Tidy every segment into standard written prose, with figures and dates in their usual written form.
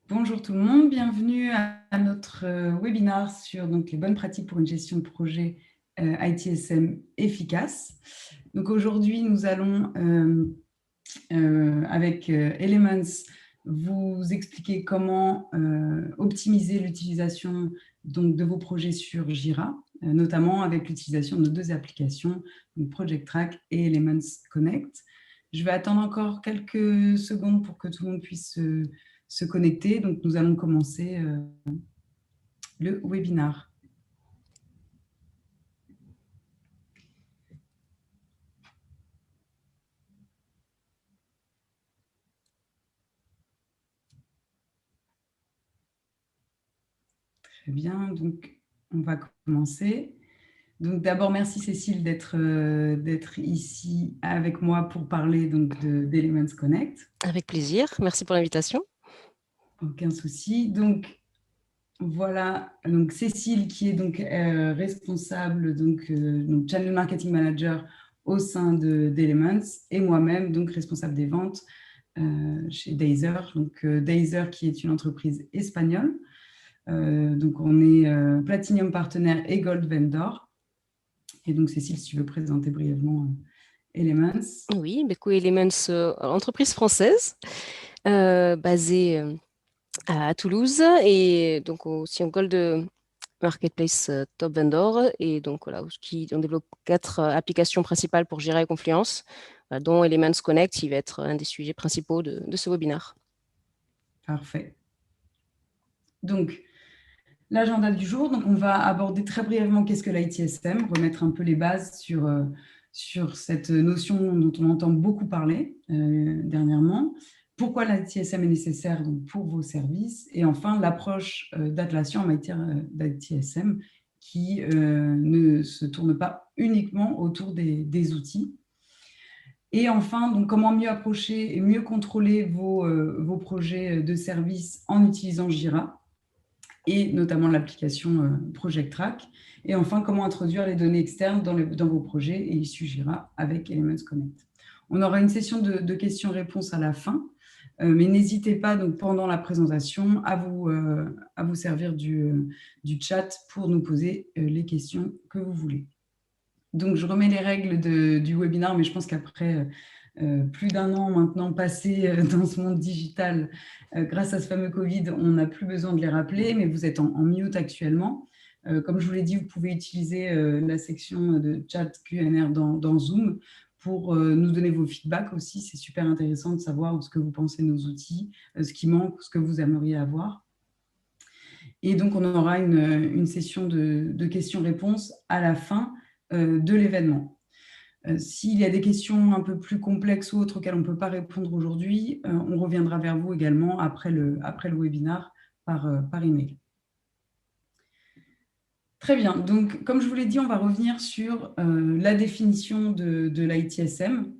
Bonjour tout le monde, bienvenue à notre webinaire sur les bonnes pratiques pour une gestion de projet ITSM efficace. Donc aujourd'hui, nous allons, avec Elements, vous expliquer comment optimiser l'utilisation de vos projets sur Jira, notamment avec l'utilisation de nos deux applications, donc Project Track et Elements Connect. Je vais attendre encore quelques secondes pour que tout le monde puisse se connecter. Donc, nous allons commencer le webinaire. Très bien, donc on va commencer. Donc d'abord, merci Cécile d'être ici avec moi pour parler d'Elements Connect. Avec plaisir, merci pour l'invitation. Aucun souci. Donc voilà, donc Cécile qui est responsable, Channel Marketing Manager au sein d'Elements, et moi-même, donc responsable des ventes chez Deiser. Donc Deiser qui est une entreprise espagnole. Donc on est Platinum partenaire et Gold Vendor. Et donc Cécile, si tu veux présenter brièvement Elements. Oui, Beko Elements, entreprise française basée à Toulouse et donc aussi en Gold Marketplace Top Vendor. Et donc voilà, on développe 4 applications principales pour Jira et Confluence, dont Elements Connect, qui va être un des sujets principaux de ce webinaire. Parfait. Donc, l'agenda du jour, donc on va aborder très brièvement qu'est-ce que l'ITSM, remettre un peu les bases sur cette notion dont on entend beaucoup parler dernièrement. Pourquoi l'ITSM est nécessaire pour vos services, et enfin l'approche d'Atlassian en matière d'ITSM qui ne se tourne pas uniquement autour des outils. Et enfin, donc, comment mieux approcher et mieux contrôler vos projets de services en utilisant Jira, et notamment l'application Project Track. Et enfin, comment introduire les données externes dans vos projets et issus Jira avec Elements Connect. On aura une session de questions-réponses à la fin, mais n'hésitez pas donc, pendant la présentation à vous servir du chat pour nous poser les questions que vous voulez. Donc, je remets les règles du webinaire, mais je pense qu'après plus d'un an maintenant passé dans ce monde digital, grâce à ce fameux Covid, on n'a plus besoin de les rappeler, mais vous êtes en mute actuellement. Comme je vous l'ai dit, vous pouvez utiliser la section de chat Q&A dans Zoom pour nous donner vos feedbacks aussi. C'est super intéressant de savoir ce que vous pensez de nos outils, ce qui manque, ce que vous aimeriez avoir. Et donc, on aura une session de questions-réponses à la fin de l'événement. S'il y a des questions un peu plus complexes ou autres auxquelles on ne peut pas répondre aujourd'hui, on reviendra vers vous également après le webinaire par email. Très bien. Donc, comme je vous l'ai dit, on va revenir sur la définition de l'ITSM.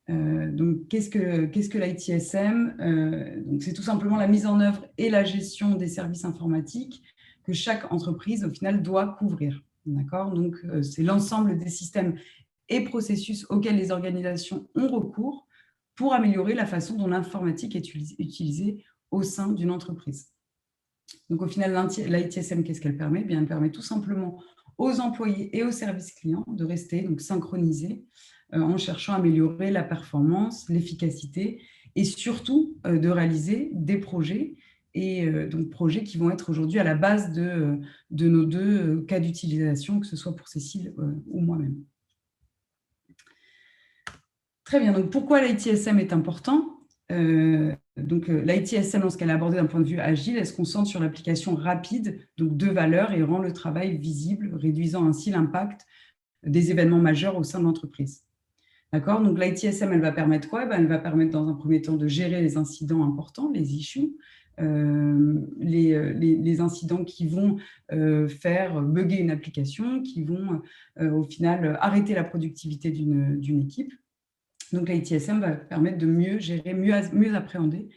Donc, qu'est-ce que l'ITSM? C'est tout simplement la mise en œuvre et la gestion des services informatiques que chaque entreprise, au final, doit couvrir. D'accord? Donc, c'est l'ensemble des systèmes et processus auxquels les organisations ont recours pour améliorer la façon dont l'informatique est utilisée au sein d'une entreprise. Donc, au final, l'ITSM, qu'est-ce qu'elle permet? Elle permet tout simplement aux employés et aux services clients de rester synchronisés en cherchant à améliorer la performance, l'efficacité et surtout de réaliser des projets, et donc projets qui vont être aujourd'hui à la base de nos deux cas d'utilisation, que ce soit pour Cécile ou moi-même. Très bien, donc pourquoi l'ITSM est important? L'ITSM, lorsqu'elle est abordée d'un point de vue agile, elle se concentre sur l'application rapide de valeurs et rend le travail visible, réduisant ainsi l'impact des événements majeurs au sein de l'entreprise. D'accord? Donc l'ITSM, elle va permettre quoi? Elle va permettre dans un premier temps de gérer les incidents importants, les issues, les incidents qui vont faire bugger une application, qui vont au final arrêter la productivité d'une équipe. Donc, l'ITSM va permettre de mieux gérer, mieux appréhender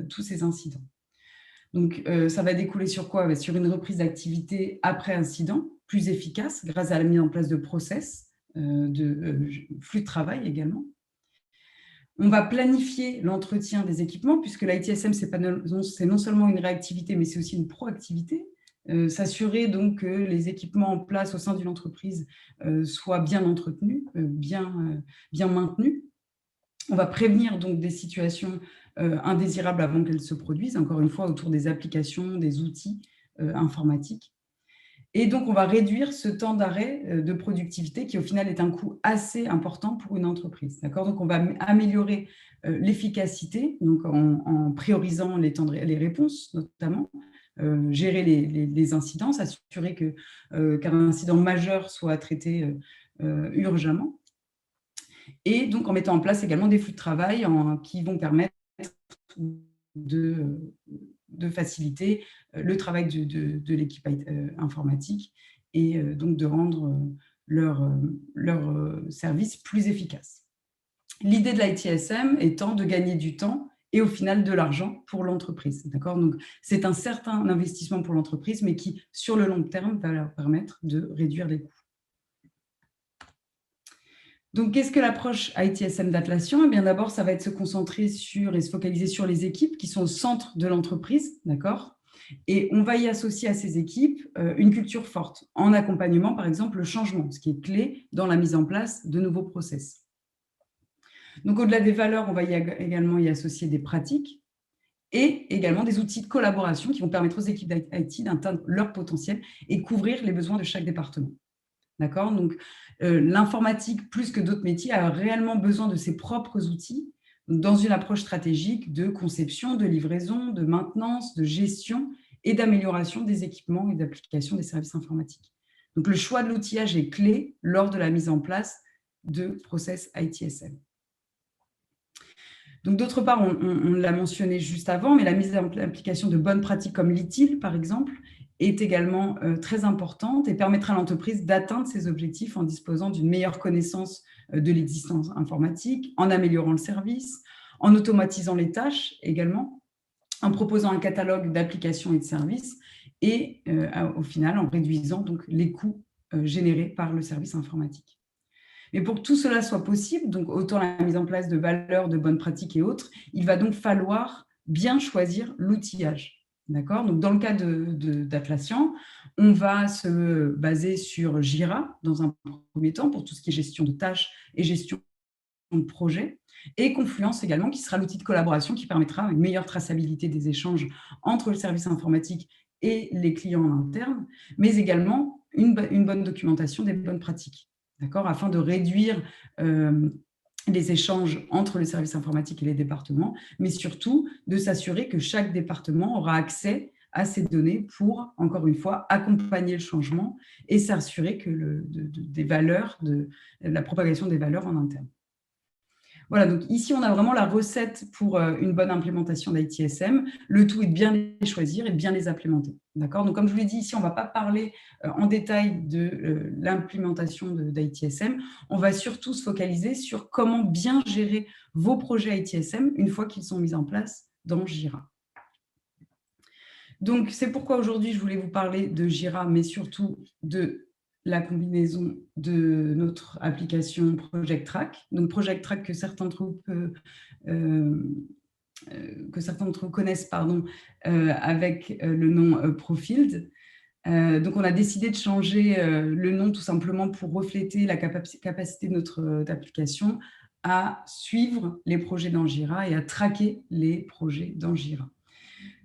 tous ces incidents. Donc, ça va découler sur quoi? Sur une reprise d'activité après incident, plus efficace, grâce à la mise en place de process, de flux de travail également. On va planifier l'entretien des équipements, puisque l'ITSM, c'est non seulement une réactivité, mais c'est aussi une proactivité. S'assurer donc que les équipements en place au sein d'une entreprise soient bien entretenus, bien maintenus. On va prévenir donc des situations indésirables avant qu'elles se produisent, encore une fois, autour des applications, des outils informatiques. Et donc, on va réduire ce temps d'arrêt de productivité qui, au final, est un coût assez important pour une entreprise. Donc, on va améliorer l'efficacité donc en priorisant les réponses, notamment, gérer les incidents, s'assurer qu'un incident majeur soit traité urgemment. Et donc, en mettant en place également des flux de travail qui vont permettre de faciliter le travail de l'équipe informatique et donc de rendre leur service plus efficace. L'idée de l'ITSM étant de gagner du temps et au final de l'argent pour l'entreprise. Donc, c'est un certain investissement pour l'entreprise, mais qui, sur le long terme, va leur permettre de réduire les coûts. Donc, qu'est-ce que l'approche ITSM d'Atlassian ? Eh bien, d'abord, ça va être se concentrer sur et se focaliser sur les équipes qui sont au centre de l'entreprise, Et on va y associer à ces équipes une culture forte, en accompagnement, par exemple, le changement, ce qui est clé dans la mise en place de nouveaux process. Donc, au-delà des valeurs, on va également y associer des pratiques et également des outils de collaboration qui vont permettre aux équipes d'IT d'atteindre leur potentiel et couvrir les besoins de chaque département. Donc, l'informatique, plus que d'autres métiers, a réellement besoin de ses propres outils dans une approche stratégique de conception, de livraison, de maintenance, de gestion et d'amélioration des équipements et d'application des services informatiques. Donc, le choix de l'outillage est clé lors de la mise en place de process ITSM. Donc, d'autre part, on l'a mentionné juste avant, mais la mise en application de bonnes pratiques comme l'ITIL, par exemple, est également très importante et permettra à l'entreprise d'atteindre ses objectifs en disposant d'une meilleure connaissance de l'existence informatique, en améliorant le service, en automatisant les tâches également, en proposant un catalogue d'applications et de services et au final en réduisant donc les coûts générés par le service informatique. Mais pour que tout cela soit possible, donc autant la mise en place de valeurs, de bonnes pratiques et autres, il va donc falloir bien choisir l'outillage. Donc, dans le cas d'Atlassian, on va se baser sur Jira dans un premier temps pour tout ce qui est gestion de tâches et gestion de projets, et Confluence également, qui sera l'outil de collaboration qui permettra une meilleure traçabilité des échanges entre le service informatique et les clients en interne, mais également une bonne documentation des bonnes pratiques. Afin de réduire les échanges entre le service informatique et les départements, mais surtout de s'assurer que chaque département aura accès à ces données pour, encore une fois, accompagner le changement et s'assurer que des valeurs, de la propagation des valeurs en interne. Voilà, donc ici, on a vraiment la recette pour une bonne implémentation d'ITSM. Le tout est de bien les choisir et de bien les implémenter. Donc, comme je vous l'ai dit, ici, on ne va pas parler en détail de l'implémentation d'ITSM. On va surtout se focaliser sur comment bien gérer vos projets ITSM une fois qu'ils sont mis en place dans Jira. Donc, c'est pourquoi aujourd'hui, je voulais vous parler de Jira, mais surtout de la combinaison de notre application Project Track. Donc, Project Track que certains d'entre vous connaissent avec le nom Profield. Donc, on a décidé de changer le nom tout simplement pour refléter la capacité de notre application à suivre les projets dans Jira et à traquer les projets dans Jira.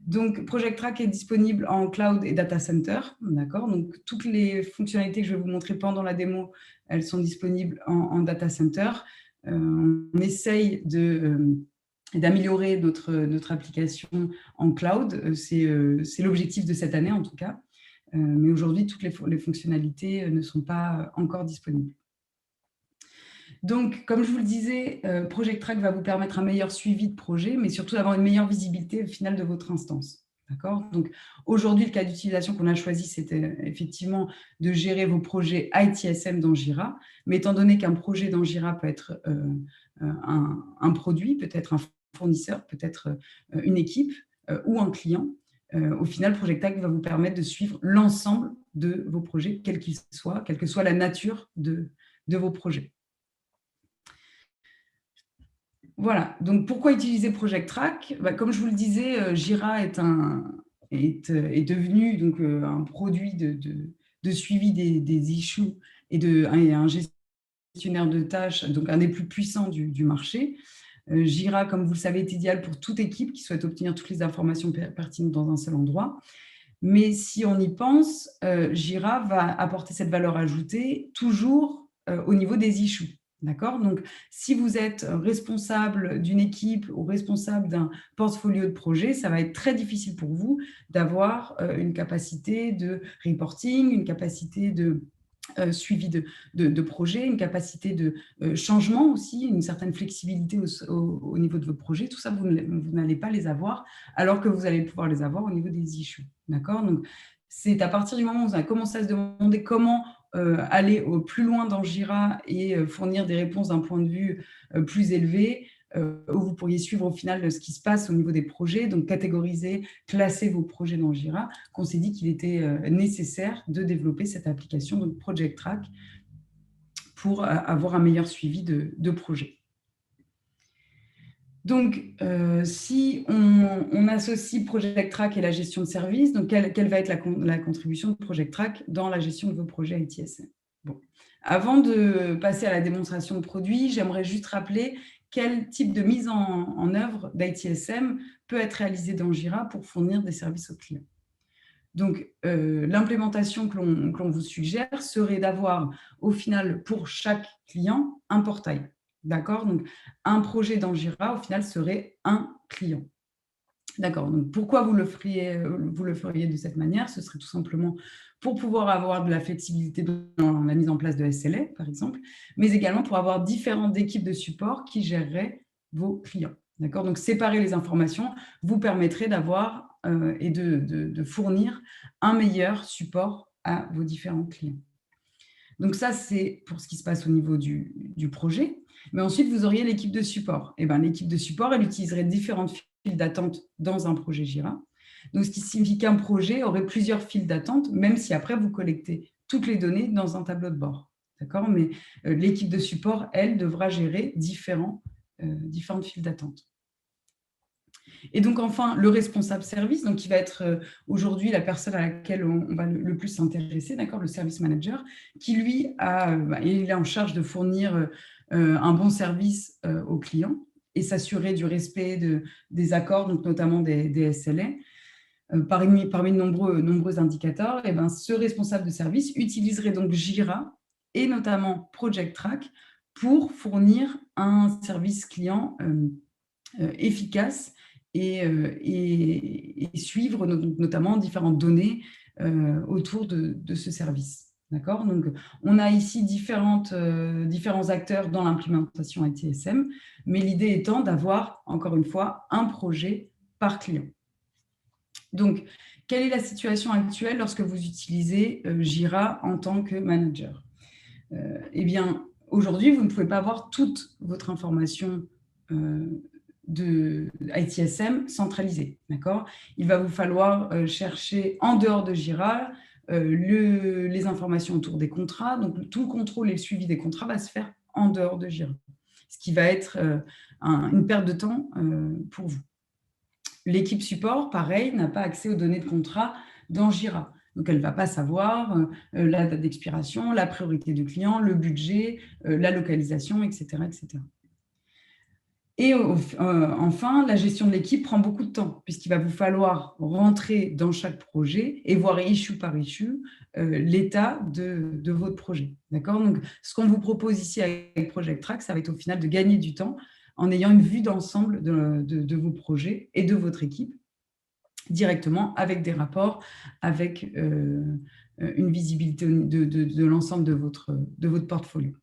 Donc, Project Track est disponible en cloud et data center, Donc, toutes les fonctionnalités que je vais vous montrer pendant la démo, elles sont disponibles en data center. On essaye d'améliorer notre application en cloud. C'est l'objectif de cette année, en tout cas. Mais aujourd'hui, toutes les fonctionnalités ne sont pas encore disponibles. Donc, comme je vous le disais, Project Track va vous permettre un meilleur suivi de projet, mais surtout d'avoir une meilleure visibilité au final de votre instance. Donc, aujourd'hui, le cas d'utilisation qu'on a choisi, c'était effectivement de gérer vos projets ITSM dans Jira. Mais étant donné qu'un projet dans Jira peut être un produit, peut-être un fournisseur, peut-être une équipe ou un client, au final, Project Track va vous permettre de suivre l'ensemble de vos projets, quels qu'ils soient, quelle que soit la nature de vos projets. voilà. Donc, pourquoi utiliser Project Track? Comme je vous le disais, Jira est devenu donc, un produit de suivi des issues et un gestionnaire de tâches, donc un des plus puissants du marché. Jira, comme vous le savez, est idéal pour toute équipe qui souhaite obtenir toutes les informations pertinentes dans un seul endroit. Mais si on y pense, Jira va apporter cette valeur ajoutée toujours au niveau des issues. D'accord? Donc, si vous êtes responsable d'une équipe ou responsable d'un portfolio de projet, ça va être très difficile pour vous d'avoir une capacité de reporting, une capacité de suivi de projet, une capacité de changement aussi, une certaine flexibilité au niveau de vos projets. Tout ça, vous n'allez pas les avoir, alors que vous allez pouvoir les avoir au niveau des issues. D'accord? Donc, c'est à partir du moment où vous avez commencé à se demander comment aller au plus loin dans Jira et fournir des réponses d'un point de vue plus élevé, où vous pourriez suivre au final ce qui se passe au niveau des projets, donc catégoriser, classer vos projets dans Jira, qu'on s'est dit qu'il était nécessaire de développer cette application, donc Project Track, pour avoir un meilleur suivi de projet. Donc, si on associe Project Track et la gestion de service, donc quelle va être la contribution de Project Track dans la gestion de vos projets ITSM? Bon. Avant de passer à la démonstration de produit, j'aimerais juste rappeler quel type de mise en œuvre d'ITSM peut être réalisé dans Jira pour fournir des services aux clients. Donc, l'implémentation que l'on vous suggère serait d'avoir, au final, pour chaque client, un portail. D'accord? Donc, un projet dans Jira, au final, serait un client. D'accord. Donc, pourquoi vous le feriez de cette manière? Ce serait tout simplement pour pouvoir avoir de la flexibilité dans la mise en place de SLA, par exemple, mais également pour avoir différentes équipes de support qui géreraient vos clients. D'accord? Donc, séparer les informations vous permettrait d'avoir et de fournir un meilleur support à vos différents clients. Donc ça, c'est pour ce qui se passe au niveau du projet. Mais ensuite, vous auriez l'équipe de support. Et l'équipe de support, elle utiliserait différentes files d'attente dans un projet Jira. Donc, ce qui signifie qu'un projet aurait plusieurs files d'attente, même si après, vous collectez toutes les données dans un tableau de bord. D'accord? Mais l'équipe de support, elle, devra gérer différentes files d'attente. Et donc, enfin, le responsable service, donc qui va être aujourd'hui la personne à laquelle on va le plus s'intéresser, d'accord, le service manager, qui lui il est en charge de fournir un bon service aux clients et s'assurer du respect des accords, donc notamment des SLA. Parmi de nombreux indicateurs, et ce responsable de service utiliserait donc Jira et notamment Project Track pour fournir un service client efficace et suivre notamment différentes données autour de ce service. D'accord? Donc, on a ici différents acteurs dans l'implémentation ITSM, mais l'idée étant d'avoir, encore une fois, un projet par client. Donc, quelle est la situation actuelle lorsque vous utilisez Jira en tant que manager? Eh bien, aujourd'hui, vous ne pouvez pas avoir toute votre information de ITSM centralisée. D'accord? Il va vous falloir chercher en dehors de Jira les informations autour des contrats. Donc, tout le contrôle et le suivi des contrats va se faire en dehors de Jira, ce qui va être une perte de temps pour vous. L'équipe support, pareil, n'a pas accès aux données de contrat dans Jira. Donc, elle ne va pas savoir la date d'expiration, la priorité du client, le budget, la localisation, etc. etc. Et enfin, la gestion de l'équipe prend beaucoup de temps, puisqu'il va vous falloir rentrer dans chaque projet et voir issue par issue l'état de votre projet. D'accord? Donc, ce qu'on vous propose ici avec Project Track, ça va être au final de gagner du temps en ayant une vue d'ensemble de vos projets et de votre équipe directement avec des rapports, avec une visibilité de l'ensemble de votre portfolio.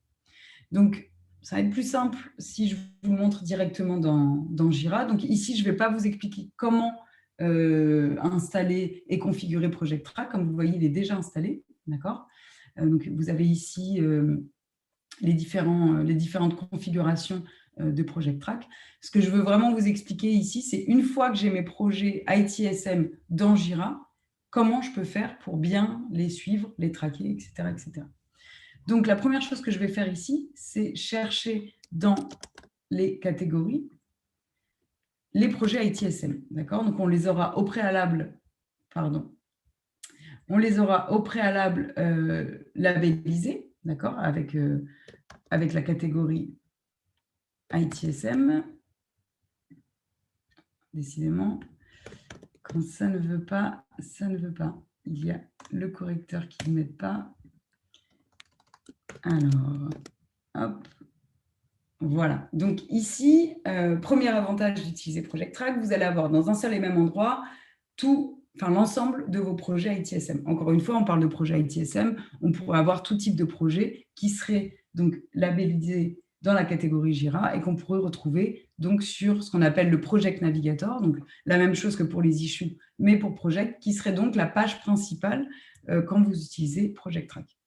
Donc, ça va être plus simple si je vous montre directement dans Jira. Donc ici, je ne vais pas vous expliquer comment installer et configurer Project Track. Comme vous voyez, il est déjà installé. D'accord? Donc, vous avez ici les différentes configurations de Project Track. Ce que je veux vraiment vous expliquer ici, c'est une fois que j'ai mes projets ITSM dans Jira, comment je peux faire pour bien les suivre, les traquer, etc. etc. Donc, la première chose que je vais faire ici, c'est chercher dans les catégories, les projets ITSM. D'accord? Donc, on les aura au préalable, labellisés, d'accord, avec la catégorie ITSM. Décidément, quand ça ne veut pas, ça ne veut pas. Il y a le correcteur qui ne m'aide pas. Alors, hop. Voilà. Donc ici, premier avantage d'utiliser Project Track, vous allez avoir dans un seul et même endroit l'ensemble de vos projets ITSM. Encore une fois, on parle de projets ITSM, on pourrait avoir tout type de projet qui serait donc labellisé dans la catégorie Jira et qu'on pourrait retrouver donc sur ce qu'on appelle le Project Navigator, donc la même chose que pour les issues, mais pour Project, qui serait donc la page principale quand vous utilisez Project Track.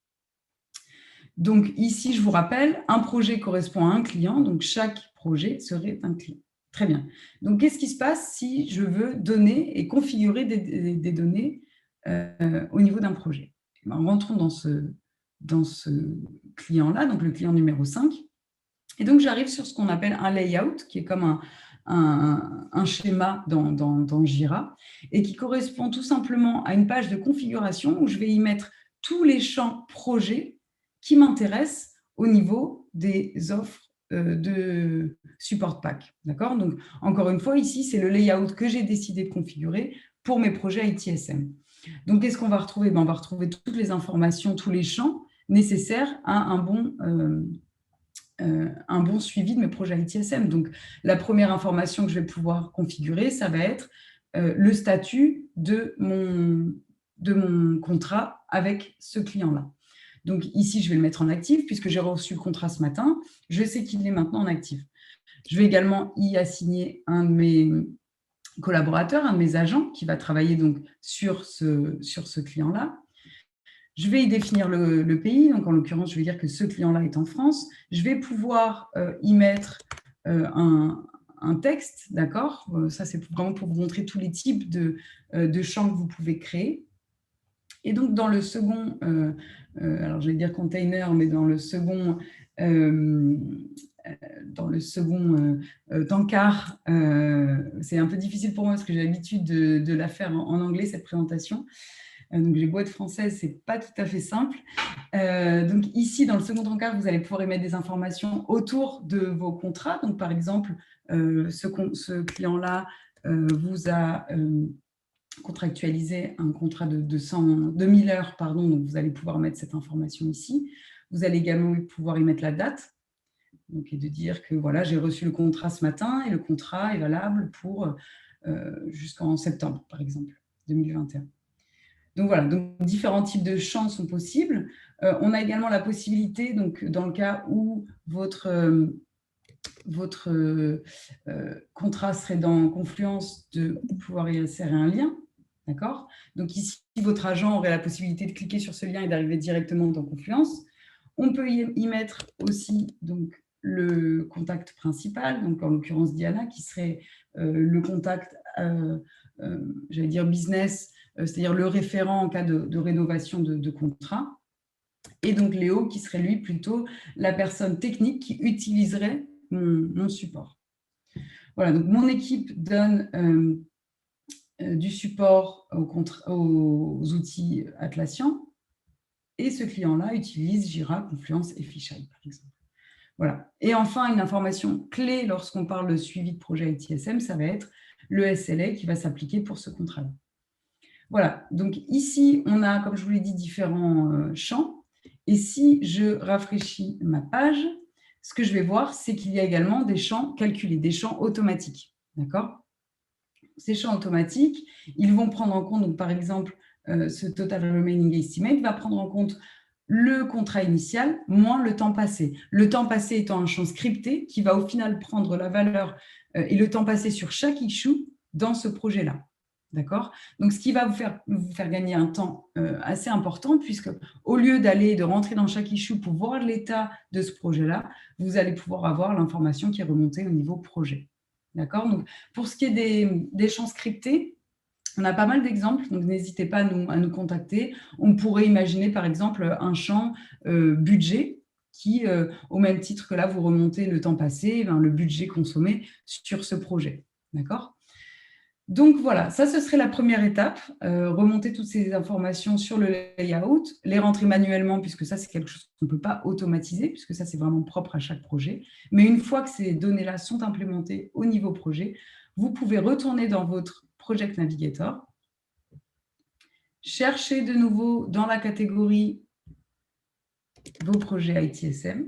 Donc ici, je vous rappelle, un projet correspond à un client, donc chaque projet serait un client. Très bien. Donc, qu'est-ce qui se passe si je veux donner et configurer des données au niveau d'un projet? Rentrons dans ce client-là, donc le client numéro 5. Et donc, j'arrive sur ce qu'on appelle un layout, qui est comme un schéma dans Jira, et qui correspond tout simplement à une page de configuration où je vais y mettre tous les champs projets qui m'intéressent au niveau des offres de support pack. D'accord? Donc, encore une fois, ici, c'est le layout que j'ai décidé de configurer pour mes projets ITSM. Donc, qu'est-ce qu'on va retrouver? On va retrouver toutes les informations, tous les champs nécessaires à un bon suivi de mes projets ITSM. Donc, la première information que je vais pouvoir configurer, ça va être le statut de mon contrat avec ce client-là. Donc, ici, je vais le mettre en actif puisque j'ai reçu le contrat ce matin. Je sais qu'il est maintenant en actif. Je vais également y assigner un de mes collaborateurs, un de mes agents qui va travailler donc sur ce client-là. Je vais y définir le pays. Donc, en l'occurrence, je vais dire que ce client-là est en France. Je vais pouvoir y mettre un texte, d'accord? Ça, c'est vraiment pour vous montrer tous les types de champs que vous pouvez créer. Et donc, dans le second, alors je vais dire container, mais dans le second tankard, c'est un peu difficile pour moi parce que j'ai l'habitude de la faire en anglais, cette présentation. Donc, j'ai beau être française, ce n'est pas tout à fait simple. Donc, ici, dans le second encart, vous allez pouvoir émettre des informations autour de vos contrats. Donc, par exemple, ce client-là vous a contractualisé un contrat de 2000 heures, pardon, donc vous allez pouvoir mettre cette information ici. Vous allez également pouvoir y mettre la date, donc, et de dire que voilà, j'ai reçu le contrat ce matin et le contrat est valable pour jusqu'en septembre, par exemple, 2021. Donc voilà, donc différents types de champs sont possibles. On a également la possibilité, donc dans le cas où votre contrat serait dans Confluence, de pouvoir y insérer un lien. D'accord? Donc ici, votre agent aurait la possibilité de cliquer sur ce lien et d'arriver directement dans Confluence. On peut y mettre aussi donc, le contact principal, donc en l'occurrence Diana, qui serait le contact, j'allais dire business, c'est-à-dire le référent en cas de rénovation de contrat. Et donc Léo, qui serait lui plutôt la personne technique qui utiliserait mon support. Voilà, donc mon équipe donne du support aux outils Atlassian et ce client-là utilise Jira, Confluence et Fisheye, par exemple. Voilà. Et enfin, une information clé lorsqu'on parle de suivi de projet ITSM, ça va être le SLA qui va s'appliquer pour ce contrat-là. Voilà, donc ici, on a, comme je vous l'ai dit, différents champs. Et si je rafraîchis ma page, ce que je vais voir, c'est qu'il y a également des champs calculés, des champs automatiques. D'accord? Ces champs automatiques, ils vont prendre en compte, donc, par exemple, ce Total Remaining Estimate va prendre en compte le contrat initial moins le temps passé. Le temps passé étant un champ scripté qui va au final prendre la valeur et le temps passé sur chaque issue dans ce projet-là. D'accord? Donc, ce qui va vous faire gagner un temps assez important, puisque au lieu de rentrer dans chaque issue pour voir l'état de ce projet-là, vous allez pouvoir avoir l'information qui est remontée au niveau projet. D'accord? Donc, pour ce qui est des champs scriptés, on a pas mal d'exemples, donc n'hésitez pas à nous contacter. On pourrait imaginer, par exemple, un champ budget, qui, au même titre que là, vous remontez le temps passé, le budget consommé sur ce projet. D'accord ? Donc voilà, ça, ce serait la première étape, remonter toutes ces informations sur le layout, les rentrer manuellement, puisque ça, c'est quelque chose qu'on ne peut pas automatiser, puisque ça, c'est vraiment propre à chaque projet. Mais une fois que ces données-là sont implémentées au niveau projet, vous pouvez retourner dans votre Project Navigator, chercher de nouveau dans la catégorie vos projets ITSM.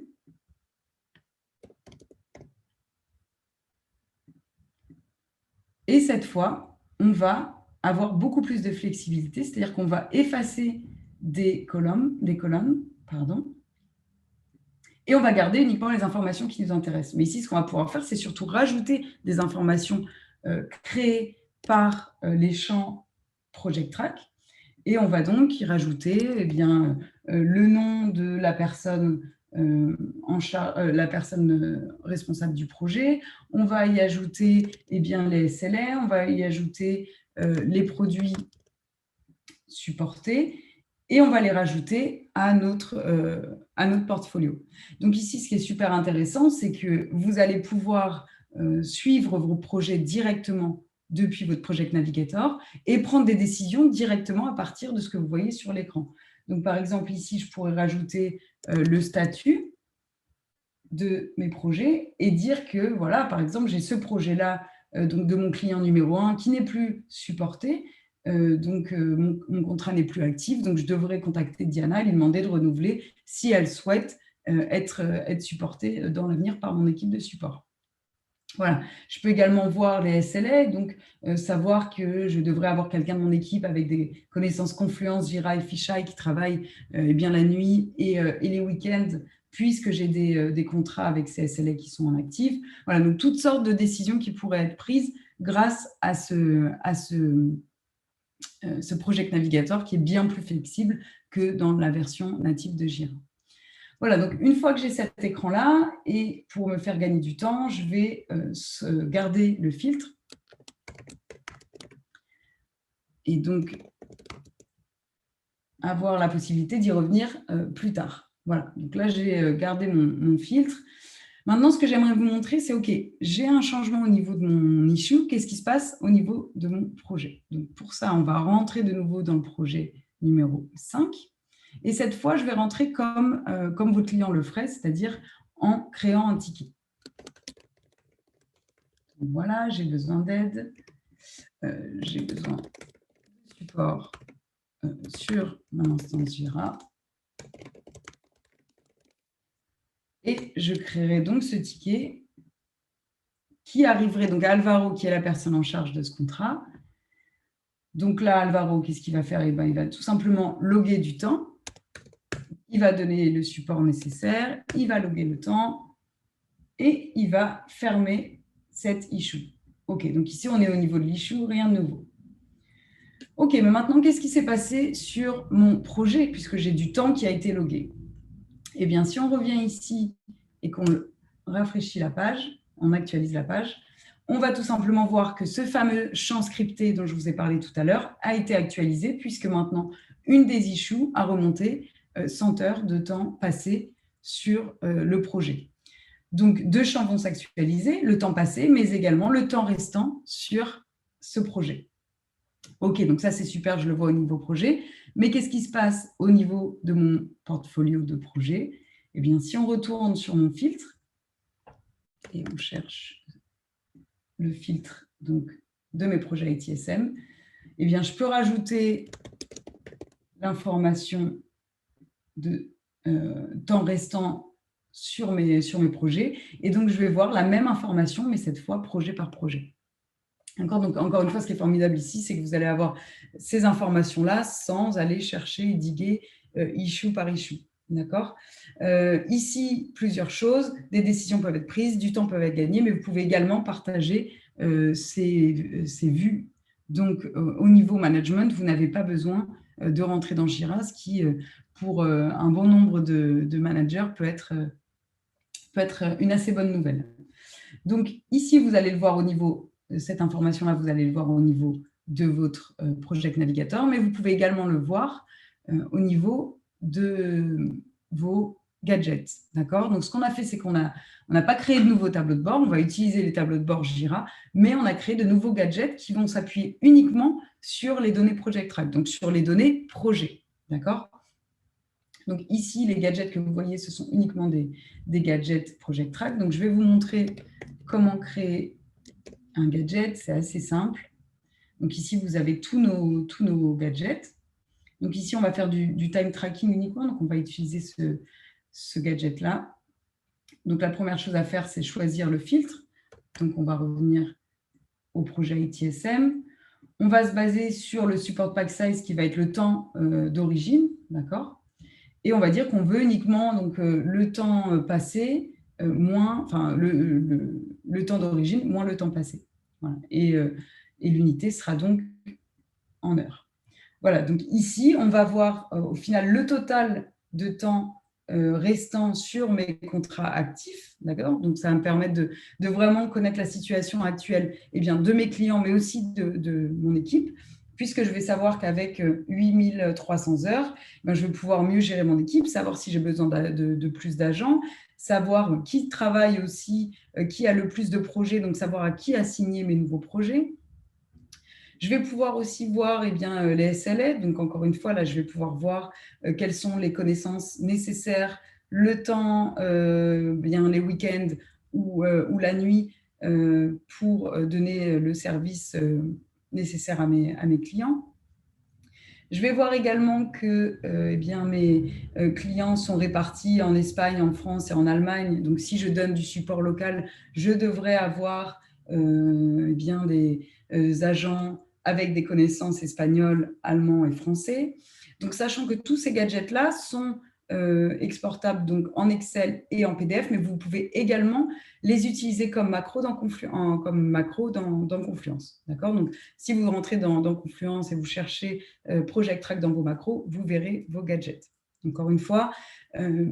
Et cette fois, on va avoir beaucoup plus de flexibilité, c'est-à-dire qu'on va effacer des colonnes, et on va garder uniquement les informations qui nous intéressent. Mais ici, ce qu'on va pouvoir faire, c'est surtout rajouter des informations créées par les champs Project Track. Et on va donc y rajouter le nom de la personne la personne responsable du projet. On va y ajouter les SLA, on va y ajouter les produits supportés et on va les rajouter à notre portfolio. Donc ici, ce qui est super intéressant, c'est que vous allez pouvoir suivre vos projets directement depuis votre Project Navigator et prendre des décisions directement à partir de ce que vous voyez sur l'écran. Donc, par exemple, ici, je pourrais rajouter le statut de mes projets et dire que, voilà, par exemple, j'ai ce projet-là donc de mon client numéro 1 qui n'est plus supporté, mon contrat n'est plus actif, donc je devrais contacter Diana et lui demander de renouveler si elle souhaite être supportée dans l'avenir par mon équipe de support. Voilà. Je peux également voir les SLA, donc savoir que je devrais avoir quelqu'un de mon équipe avec des connaissances Confluence, Jira et Fisheye qui travaillent la nuit et les week-ends, puisque j'ai des contrats avec ces SLA qui sont en actif. Voilà, donc toutes sortes de décisions qui pourraient être prises grâce à ce Project Navigator qui est bien plus flexible que dans la version native de Jira. Voilà, donc une fois que j'ai cet écran-là, et pour me faire gagner du temps, je vais garder le filtre. Et donc, avoir la possibilité d'y revenir plus tard. Voilà, donc là, j'ai gardé mon filtre. Maintenant, ce que j'aimerais vous montrer, c'est OK, j'ai un changement au niveau de mon issue. Qu'est-ce qui se passe au niveau de mon projet? Donc, pour ça, on va rentrer de nouveau dans le projet numéro 5. Et cette fois, je vais rentrer comme votre client le ferait, c'est-à-dire en créant un ticket. Donc, voilà, j'ai besoin d'aide. J'ai besoin de support sur mon instance Jira. Et je créerai donc ce ticket qui arriverait donc à Alvaro, qui est la personne en charge de ce contrat. Donc là, Alvaro, qu'est-ce qu'il va faire? Il va tout simplement loguer du temps. Il va donner le support nécessaire, il va loguer le temps et il va fermer cette issue. OK, donc ici, on est au niveau de l'issue, rien de nouveau. OK, mais maintenant, qu'est-ce qui s'est passé sur mon projet puisque j'ai du temps qui a été logué? Eh bien, si on revient ici et qu'on rafraîchit la page, on actualise la page, on va tout simplement voir que ce fameux champ scripté dont je vous ai parlé tout à l'heure a été actualisé puisque maintenant, une des issues a remonté 100 heures de temps passé sur le projet. Donc, deux champs vont s'actualiser, le temps passé, mais également le temps restant sur ce projet. OK, donc ça, c'est super, je le vois au niveau projet. Mais qu'est-ce qui se passe au niveau de mon portfolio de projet? Eh bien, si on retourne sur mon filtre et on cherche le filtre donc, de mes projets ITSM, eh bien, je peux rajouter l'information de temps restant sur mes projets. Et donc, je vais voir la même information, mais cette fois, projet par projet. Donc, encore une fois, ce qui est formidable ici, c'est que vous allez avoir ces informations-là sans aller chercher et diguer issue par issue. D'accord ? Ici, plusieurs choses. Des décisions peuvent être prises, du temps peut être gagné, mais vous pouvez également partager ces vues. Donc, au niveau management, vous n'avez pas besoin de rentrer dans Jira, ce qui, pour un bon nombre de managers, peut être une assez bonne nouvelle. Donc, ici, vous allez le voir au niveau cette information-là, vous allez le voir au niveau de votre Project Navigator, mais vous pouvez également le voir au niveau de vos gadgets. D'accord? Donc, ce qu'on a fait, c'est qu'on n'a pas créé de nouveaux tableaux de bord. On va utiliser les tableaux de bord Jira, mais on a créé de nouveaux gadgets qui vont s'appuyer uniquement sur les données Project Track, donc sur les données projet. D'accord? Donc, ici, les gadgets que vous voyez, ce sont uniquement des gadgets Project Track. Donc, je vais vous montrer comment créer un gadget. C'est assez simple. Donc, ici, vous avez tous nos gadgets. Donc, ici, on va faire du time tracking uniquement. Donc, on va utiliser ce gadget-là. Donc, la première chose à faire, c'est choisir le filtre. Donc, on va revenir au projet ITSM. On va se baser sur le support pack size qui va être le temps d'origine. D'accord? Et on va dire qu'on veut uniquement donc, le temps passé moins, enfin, le temps d'origine moins le temps passé. Voilà. Et l'unité sera donc en heures. Voilà, donc ici, on va voir au final le total de temps restant sur mes contrats actifs, d'accord? Donc, ça va me permettre de vraiment connaître la situation actuelle de mes clients, mais aussi de mon équipe, puisque je vais savoir qu'avec 8300 heures, je vais pouvoir mieux gérer mon équipe, savoir si j'ai besoin de plus d'agents, savoir qui travaille aussi, qui a le plus de projets, donc savoir à qui assigner mes nouveaux projets. Je vais pouvoir aussi voir les SLA. Donc, encore une fois, là, je vais pouvoir voir quelles sont les connaissances nécessaires, le temps, les week-ends ou la nuit pour donner le service nécessaire à mes clients. Je vais voir également que mes clients sont répartis en Espagne, en France et en Allemagne. Donc, si je donne du support local, je devrais avoir des agents avec des connaissances espagnoles, allemands et français. Donc, sachant que tous ces gadgets-là sont exportables donc, en Excel et en PDF, mais vous pouvez également les utiliser comme macro dans Confluence. D'accord? Donc, si vous rentrez dans Confluence et vous cherchez Project Track dans vos macros, vous verrez vos gadgets. Encore une fois,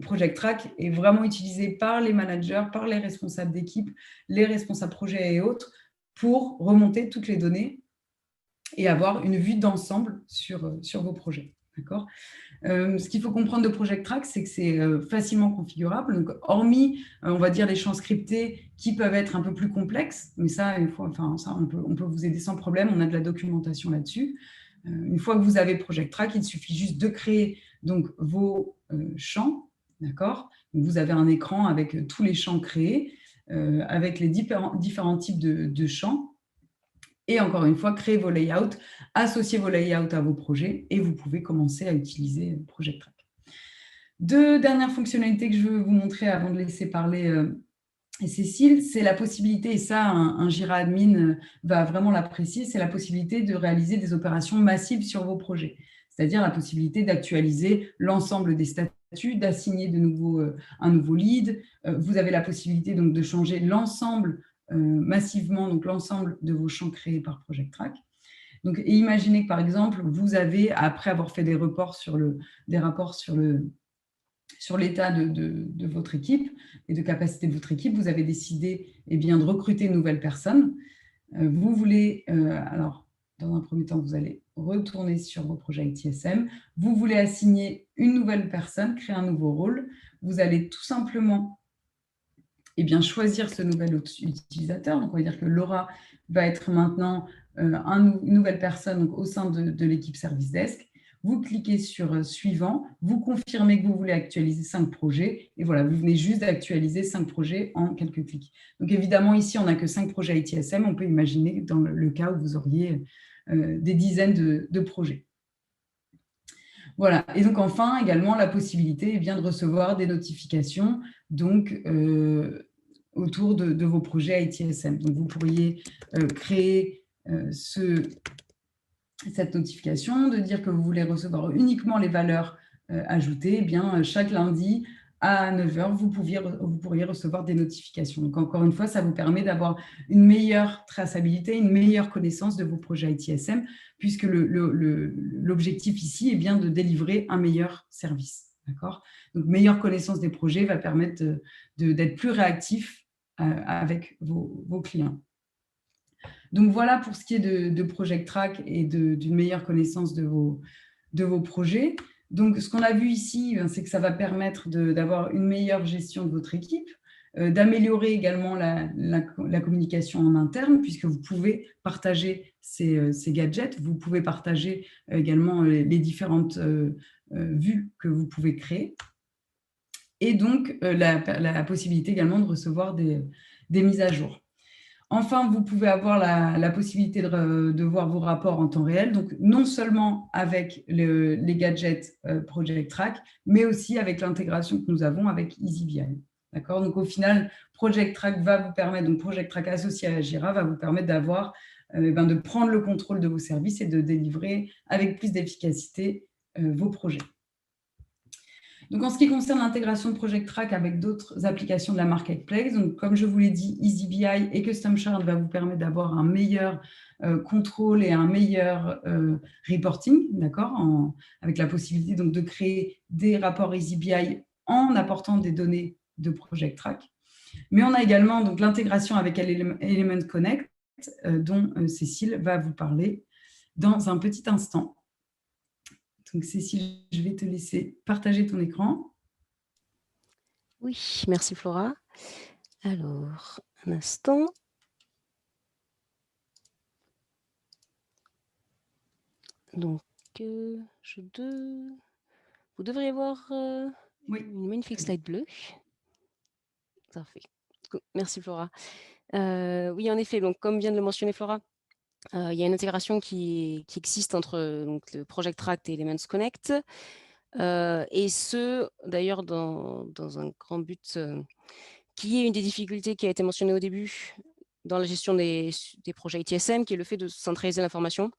Project Track est vraiment utilisé par les managers, par les responsables d'équipe, les responsables projets et autres pour remonter toutes les données et avoir une vue d'ensemble sur vos projets. D'accord ? Ce qu'il faut comprendre de Project Track, c'est que c'est facilement configurable. Donc, hormis, on va dire, les champs scriptés qui peuvent être un peu plus complexes, mais ça, on peut vous aider sans problème. On a de la documentation là-dessus. Une fois que vous avez Project Track, il suffit juste de créer donc, vos champs. D'accord ? Donc, vous avez un écran avec tous les champs créés, avec les différents types de champs. Et encore une fois, créer vos layouts, associer vos layouts à vos projets et vous pouvez commencer à utiliser Project Track. Deux dernières fonctionnalités que je veux vous montrer avant de laisser parler Cécile, c'est la possibilité, et ça, un Jira admin va vraiment l'apprécier, c'est la possibilité de réaliser des opérations massives sur vos projets. C'est-à-dire la possibilité d'actualiser l'ensemble des statuts, d'assigner un nouveau lead. Vous avez la possibilité donc, de changer l'ensemble massivement, donc l'ensemble de vos champs créés par Project Track. Donc, et imaginez que, par exemple, vous avez, après avoir fait des rapports sur l'état de votre équipe et de capacité de votre équipe, vous avez décidé de recruter une nouvelle personne. Vous voulez, alors, dans un premier temps, vous allez retourner sur vos projets ITSM. Vous voulez assigner une nouvelle personne, créer un nouveau rôle. Vous allez tout simplement choisir ce nouvel utilisateur. Donc, on va dire que Laura va être maintenant une nouvelle personne donc, au sein de l'équipe Service Desk. Vous cliquez sur Suivant, vous confirmez que vous voulez actualiser 5 projets, et voilà, vous venez juste d'actualiser 5 projets en quelques clics. Donc, évidemment, ici, on n'a que 5 projets ITSM. On peut imaginer dans le cas où vous auriez des dizaines de projets. Voilà, et donc enfin, également, la possibilité de recevoir des notifications donc, autour de vos projets ITSM. Donc, vous pourriez créer cette notification, de dire que vous voulez recevoir uniquement les valeurs ajoutées. Chaque lundi à 9h, vous pourriez recevoir des notifications. Donc, encore une fois, ça vous permet d'avoir une meilleure traçabilité, une meilleure connaissance de vos projets ITSM, puisque l'objectif ici est bien de délivrer un meilleur service. D'accord ? Donc, meilleure connaissance des projets va permettre d'être plus réactif avec vos clients. Donc, voilà pour ce qui est de Project Track et d'une meilleure connaissance de vos projets. Donc, ce qu'on a vu ici, c'est que ça va permettre d'avoir une meilleure gestion de votre équipe, d'améliorer également la communication en interne, puisque vous pouvez partager ces gadgets, vous pouvez partager également les différentes vues que vous pouvez créer, et donc la possibilité également de recevoir des mises à jour. Enfin, vous pouvez avoir la possibilité de voir vos rapports en temps réel, donc non seulement avec les gadgets Project Track, mais aussi avec l'intégration que nous avons avec EasyBI. D'accord? Donc au final, Project Track va vous permettre, donc Project Track associé à Jira va vous permettre d'avoir, de prendre le contrôle de vos services et de délivrer avec plus d'efficacité vos projets. Donc, en ce qui concerne l'intégration de Project Track avec d'autres applications de la marketplace, donc, comme je vous l'ai dit, EasyBI et Custom Chart va vous permettre d'avoir un meilleur contrôle et un meilleur reporting, d'accord, avec la possibilité donc, de créer des rapports EasyBI en apportant des données de Project Track. Mais on a également donc l'intégration avec Element Connect, dont Cécile va vous parler dans un petit instant. Donc, Cécile, je vais te laisser partager ton écran. Oui, merci Flora. Alors, un instant. Donc, vous devriez voir une magnifique slide bleue. Parfait. Merci Flora. Oui, en effet, donc, comme vient de le mentionner Flora, il y a une intégration qui existe entre donc, le Project Track et Elements Connect. Et ce, d'ailleurs, dans un grand but qui est une des difficultés qui a été mentionnée au début dans la gestion des projets ITSM, qui est le fait de centraliser l'information.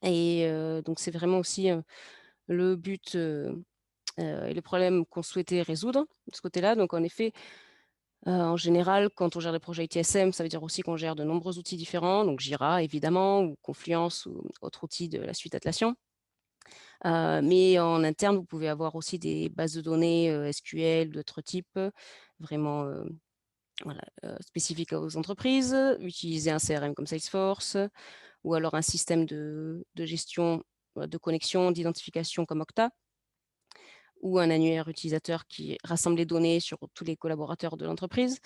Et donc, c'est vraiment aussi le but et le problème qu'on souhaitait résoudre de ce côté-là. Donc, en effet, en général, quand on gère des projets ITSM, ça veut dire aussi qu'on gère de nombreux outils différents, donc Jira, évidemment, ou Confluence, ou autres outils de la suite Atlassian. Mais en interne, vous pouvez avoir aussi des bases de données SQL, d'autres types, vraiment spécifiques aux entreprises, utiliser un CRM comme Salesforce, ou alors un système de gestion de connexion, d'identification comme Okta, ou un annuaire utilisateur qui rassemble les données sur tous les collaborateurs de l'entreprise.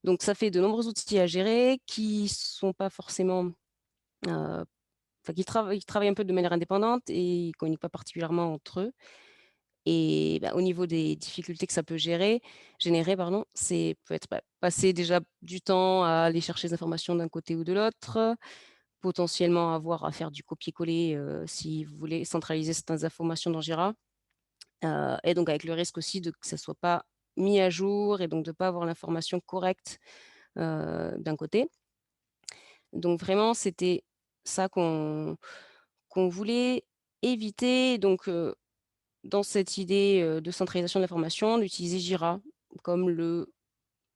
Donc, ça fait de nombreux outils à gérer qui ne sont pas forcément... qui travaillent un peu de manière indépendante et ils ne communiquent pas particulièrement entre eux. Et au niveau des difficultés que ça peut générer, c'est peut être passer déjà du temps à aller chercher les informations d'un côté ou de l'autre, potentiellement avoir à faire du copier-coller si vous voulez centraliser certaines informations dans Jira. Et donc avec le risque aussi que ça ne soit pas mis à jour et donc de ne pas avoir l'information correcte d'un côté. Donc vraiment, c'était ça qu'on voulait éviter. Donc dans cette idée de centralisation de l'information, d'utiliser Jira comme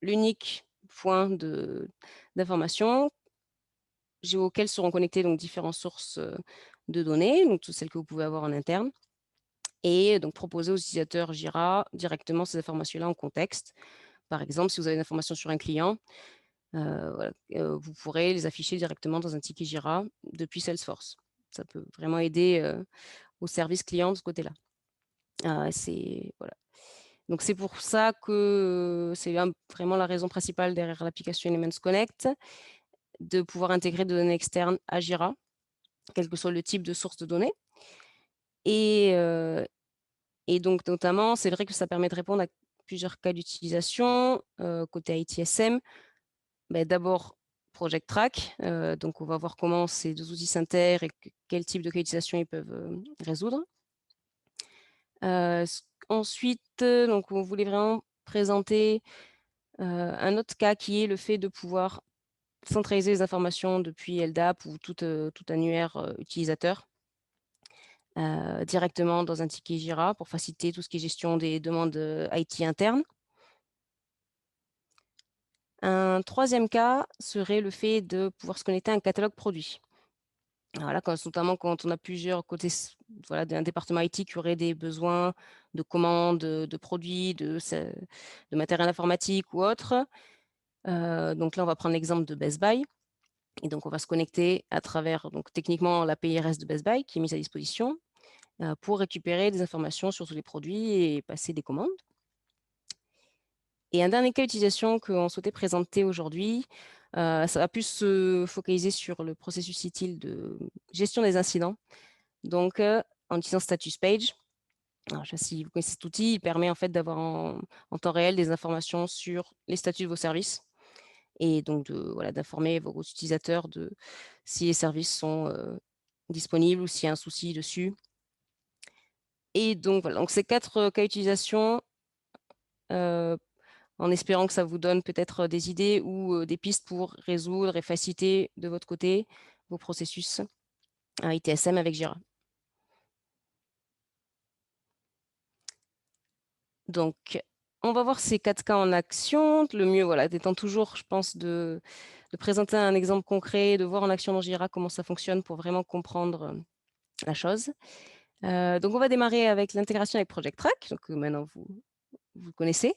l'unique point d'information auquel seront connectées donc différentes sources de données, donc toutes celles que vous pouvez avoir en interne, et donc proposer aux utilisateurs Jira directement ces informations-là en contexte. Par exemple, si vous avez une information sur un client, vous pourrez les afficher directement dans un ticket Jira depuis Salesforce. Ça peut vraiment aider au service client de ce côté-là. Voilà. Donc, c'est pour ça que c'est vraiment la raison principale derrière l'application Elements Connect, de pouvoir intégrer des données externes à Jira, quel que soit le type de source de données. Et donc, notamment, c'est vrai que ça permet de répondre à plusieurs cas d'utilisation côté ITSM. D'abord, Project Track. Donc, on va voir comment ces deux outils s'intègrent et quel type de cas d'utilisation ils peuvent résoudre. Ensuite, donc, on voulait vraiment présenter un autre cas qui est le fait de pouvoir centraliser les informations depuis LDAP ou tout annuaire utilisateur directement dans un ticket Jira pour faciliter tout ce qui est gestion des demandes IT internes. Un troisième cas serait le fait de pouvoir se connecter à un catalogue produit. Voilà, notamment quand on a plusieurs côtés d'un département IT qui aurait des besoins de commandes, de produits, de matériel informatique ou autre. Donc là, on va prendre l'exemple de Best Buy. Et donc, on va se connecter à travers, donc techniquement, l'API REST de Best Buy qui est mise à disposition. pour récupérer des informations sur tous les produits et passer des commandes. Et un dernier cas d'utilisation qu'on souhaitait présenter aujourd'hui, ça va plus se focaliser sur le processus utile de gestion des incidents. Donc, en utilisant Status Page, alors, je ne sais pas si vous connaissez cet outil, il permet en fait d'avoir en temps réel des informations sur les statuts de vos services et donc d'informer vos utilisateurs de si les services sont disponibles ou s'il y a un souci dessus. Et donc, voilà, donc ces 4 cas d'utilisation, en espérant que ça vous donne peut-être des idées ou des pistes pour résoudre et faciliter de votre côté vos processus ITSM avec Jira. Donc, on va voir ces 4 cas en action. Le mieux, voilà, étant toujours, je pense, de présenter un exemple concret, de voir en action dans Jira comment ça fonctionne pour vraiment comprendre la chose. Donc, on va démarrer avec l'intégration avec Project Track. Donc, maintenant, vous connaissez.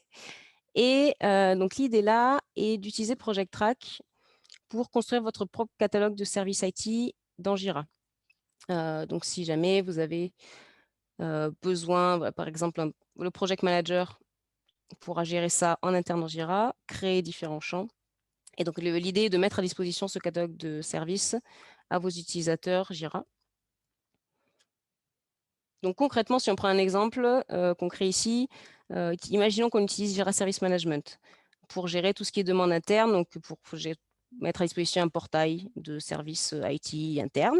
Et donc, l'idée là est d'utiliser Project Track pour construire votre propre catalogue de services IT dans Jira. Donc, si jamais vous avez besoin, par exemple, le Project Manager pourra gérer ça en interne dans Jira, créer différents champs. Et donc, l'idée est de mettre à disposition ce catalogue de services à vos utilisateurs Jira. Donc, concrètement, si on prend un exemple concret ici, imaginons qu'on utilise Jira Service Management pour gérer tout ce qui est demande interne, donc pour mettre à disposition un portail de services IT interne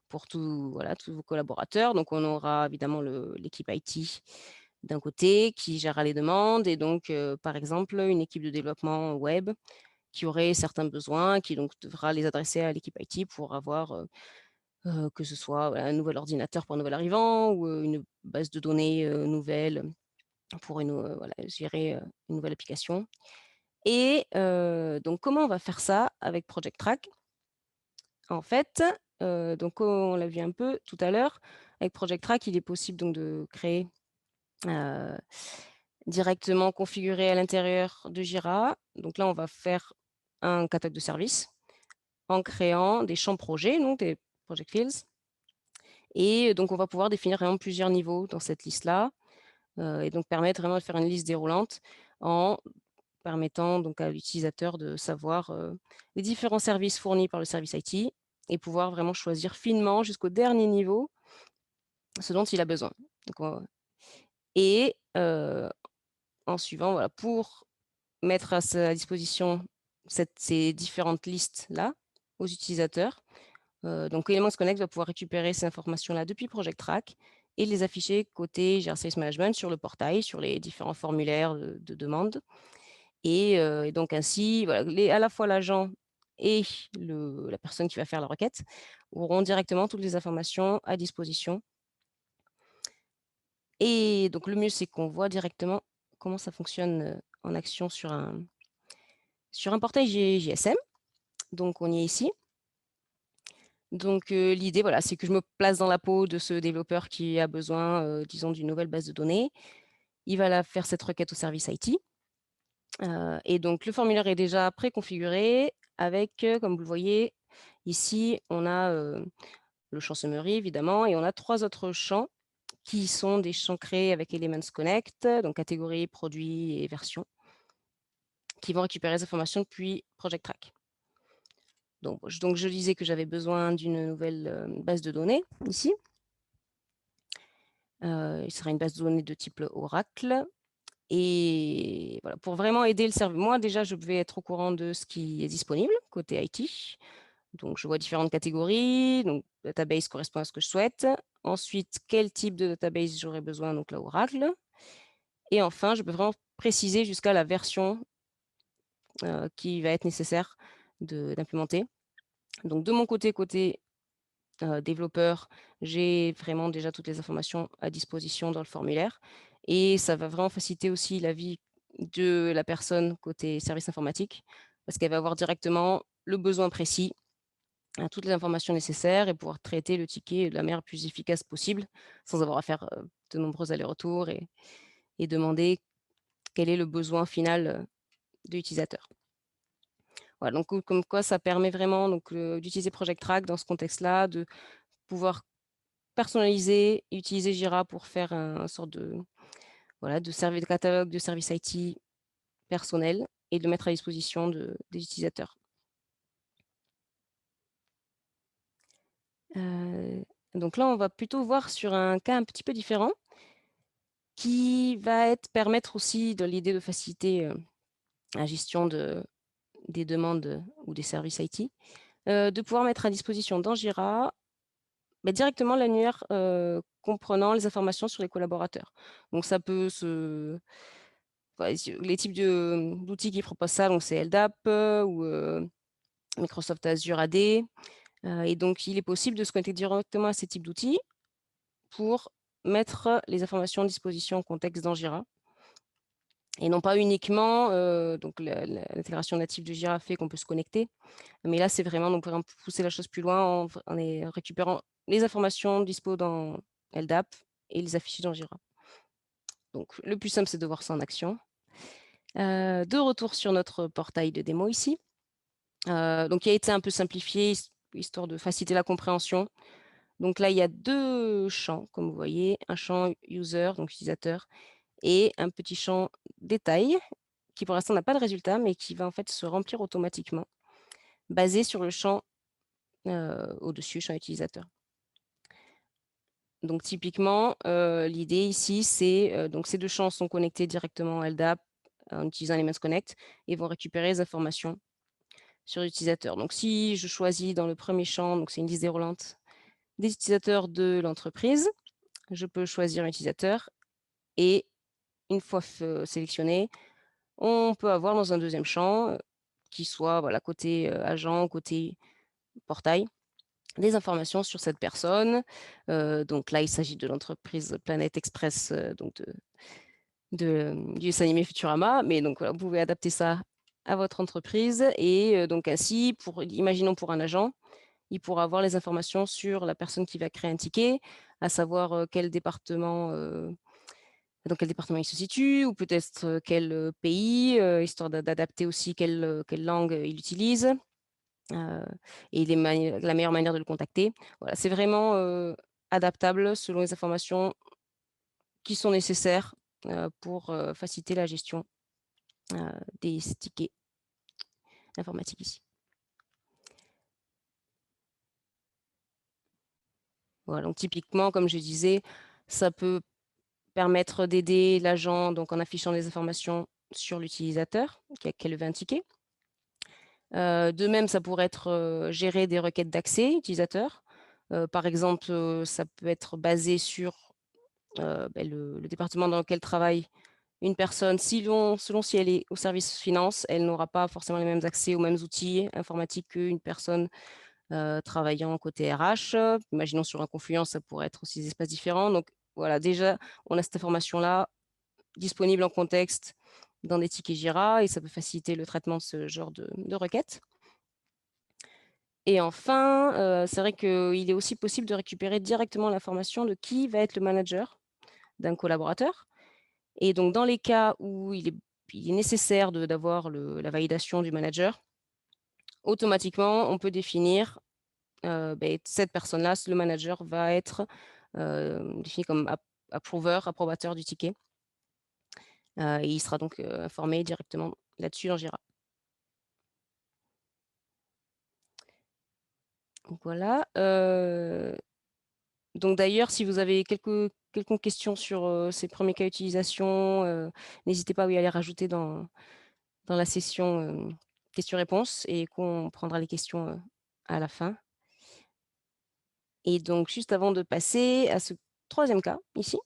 pour tous vos collaborateurs. Donc, on aura évidemment l'équipe IT d'un côté qui gérera les demandes et donc, par exemple, une équipe de développement web qui aurait certains besoins, qui donc devra les adresser à l'équipe IT pour avoir que ce soit un nouvel ordinateur pour un nouvel arrivant ou une base de données nouvelle pour gérer une nouvelle application. Et donc, comment on va faire ça avec Project Track? En fait, donc on l'a vu un peu tout à l'heure, avec Project Track, il est possible donc de créer directement configuré à l'intérieur de Jira. Donc là, on va faire un catalogue de services en créant des champs projets, donc des project fields. Et donc, on va pouvoir définir vraiment plusieurs niveaux dans cette liste-là et donc permettre vraiment de faire une liste déroulante en permettant donc à l'utilisateur de savoir les différents services fournis par le service IT et pouvoir vraiment choisir finement jusqu'au dernier niveau ce dont il a besoin. Donc, et en suivant, voilà, pour mettre à sa disposition ces différentes listes-là aux utilisateurs, donc Elements Connect va pouvoir récupérer ces informations-là depuis Project Track et les afficher côté Jira Service Management sur le portail, sur les différents formulaires de demande. Et donc ainsi, voilà, à la fois l'agent et la personne qui va faire la requête auront directement toutes les informations à disposition. Et donc le mieux, c'est qu'on voit directement comment ça fonctionne en action sur un portail JSM. Donc on y est ici. Donc l'idée, voilà, c'est que je me place dans la peau de ce développeur qui a besoin, disons, d'une nouvelle base de données. Il va faire cette requête au service IT. Et donc le formulaire est déjà préconfiguré avec, comme vous le voyez, ici, on a le champ summary, évidemment, et on a 3 autres champs qui sont des champs créés avec Elements Connect, donc catégorie, produit et version, qui vont récupérer les informations depuis Project Track. Donc, je disais que j'avais besoin d'une nouvelle base de données ici. Il sera une base de données de type Oracle. Et voilà, pour vraiment aider le serveur, moi déjà, je vais être au courant de ce qui est disponible côté IT. Donc, je vois différentes catégories. Donc, database correspond à ce que je souhaite. Ensuite, quel type de database j'aurais besoin, donc là, Oracle. Et enfin, je peux vraiment préciser jusqu'à la version qui va être nécessaire d'implémenter. Donc, de mon côté développeur, j'ai vraiment déjà toutes les informations à disposition dans le formulaire. Et ça va vraiment faciliter aussi la vie de la personne côté service informatique, parce qu'elle va avoir directement le besoin précis, toutes les informations nécessaires et pouvoir traiter le ticket de la manière plus efficace possible, sans avoir à faire de nombreux allers-retours et demander quel est le besoin final de l'utilisateur. Voilà, donc comme quoi ça permet vraiment d'utiliser Project Track dans ce contexte-là, de pouvoir personnaliser et utiliser Jira pour faire un sorte de, voilà, de catalogue de services IT personnel et de le mettre à disposition des utilisateurs. Donc là, on va plutôt voir sur un cas un petit peu différent qui va permettre aussi dans l'idée de faciliter la gestion des demandes ou des services IT, de pouvoir mettre à disposition dans Jira directement l'annuaire comprenant les informations sur les collaborateurs. Donc ça peut les types d'outils qui proposent ça, donc c'est LDAP ou Microsoft Azure AD. Et donc, il est possible de se connecter directement à ces types d'outils pour mettre les informations à disposition en contexte dans Jira. Et non pas uniquement, donc l'intégration native de Jira fait qu'on peut se connecter, mais là, c'est vraiment, donc, pour pousser la chose plus loin en récupérant les informations dispo dans LDAP et les afficher dans Jira. Donc, le plus simple, c'est de voir ça en action. De retour sur notre portail de démo ici. Donc, il a été un peu simplifié, histoire de faciliter la compréhension. Donc là, il y a 2 champs, comme vous voyez, un champ user, donc utilisateur, et un petit champ détail, qui pour l'instant n'a pas de résultat, mais qui va en fait se remplir automatiquement, basé sur le champ au-dessus, champ utilisateur. Donc typiquement, l'idée ici, c'est donc ces 2 champs sont connectés directement à LDAP en utilisant Elements Connect et vont récupérer les informations sur l'utilisateur. Donc si je choisis dans le premier champ, donc c'est une liste déroulante des utilisateurs de l'entreprise, je peux choisir un utilisateur et une fois sélectionné, on peut avoir dans un deuxième champ, qui soit voilà, côté agent, côté portail, des informations sur cette personne. Donc là, il s'agit de l'entreprise Planète Express, donc du dessin animé Futurama. Mais donc voilà, vous pouvez adapter ça à votre entreprise. Et donc ainsi, imaginons pour un agent, il pourra avoir les informations sur la personne qui va créer un ticket, à savoir dans quel département il se situe, ou peut-être quel pays, histoire d'adapter aussi quelle langue il utilise, et la meilleure manière de le contacter. Voilà, c'est vraiment adaptable selon les informations qui sont nécessaires pour faciliter la gestion des tickets informatiques ici. Voilà, donc typiquement, comme je disais, ça peut permettre d'aider l'agent donc en affichant les informations sur l'utilisateur qui a levé un ticket. De même, ça pourrait être gérer des requêtes d'accès utilisateur. Par exemple, ça peut être basé sur le département dans lequel travaille une personne. Selon si elle est au service finance, elle n'aura pas forcément les mêmes accès aux mêmes outils informatiques qu'une personne travaillant côté RH. Imaginons sur un Confluent, ça pourrait être aussi des espaces différents. Donc voilà, déjà, on a cette information-là disponible en contexte dans des tickets Jira et ça peut faciliter le traitement de ce genre de requêtes. Et enfin, c'est vrai qu'il est aussi possible de récupérer directement l'information de qui va être le manager d'un collaborateur. Et donc, dans les cas où il est nécessaire d'avoir la validation du manager, automatiquement, on peut définir cette personne-là, le manager, va être défini comme approbateur du ticket. Et il sera donc informé directement là-dessus dans Jira. Donc voilà. Donc d'ailleurs, si vous avez quelques questions sur ces premiers cas d'utilisation, n'hésitez pas à les rajouter dans la session questions-réponses et qu'on prendra les questions à la fin. Et donc, juste avant de passer à ce troisième cas ici,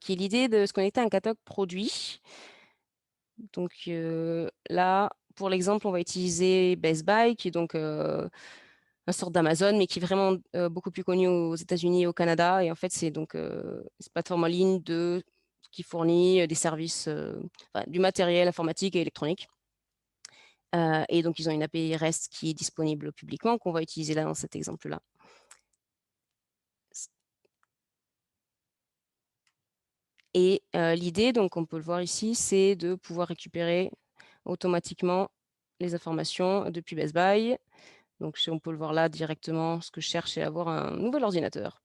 qui est l'idée de se connecter à un catalogue produit. Donc là, pour l'exemple, on va utiliser Best Buy, qui est donc un sorte d'Amazon, mais qui est vraiment beaucoup plus connu aux États-Unis et au Canada. Et en fait, c'est donc une plateforme en ligne qui fournit des services, du matériel informatique et électronique. Et donc, ils ont une API REST qui est disponible publiquement, qu'on va utiliser là dans cet exemple-là. Et l'idée, donc on peut le voir ici, c'est de pouvoir récupérer automatiquement les informations depuis Best Buy Donc, on peut le voir là directement. Ce que je cherche, c'est avoir un nouvel ordinateur.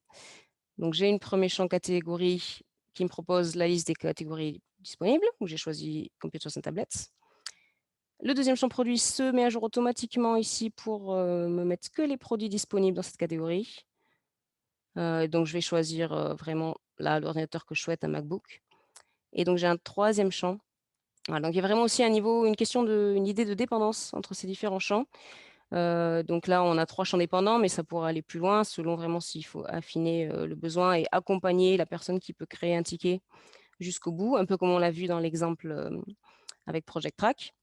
Donc, j'ai une premier champ catégorie qui me propose la liste des catégories disponibles, où j'ai choisi Computers and Tablets. Le deuxième champ produit se met à jour automatiquement ici pour me mettre que les produits disponibles dans cette catégorie. Donc, je vais choisir vraiment là l'ordinateur que je souhaite, un MacBook. Et donc, j'ai un troisième champ. Voilà, donc, il y a vraiment aussi une idée de dépendance entre ces différents champs. Donc là, on a 3 champs dépendants, mais ça pourra aller plus loin selon vraiment s'il faut affiner le besoin et accompagner la personne qui peut créer un ticket jusqu'au bout, un peu comme on l'a vu dans l'exemple avec Project Track,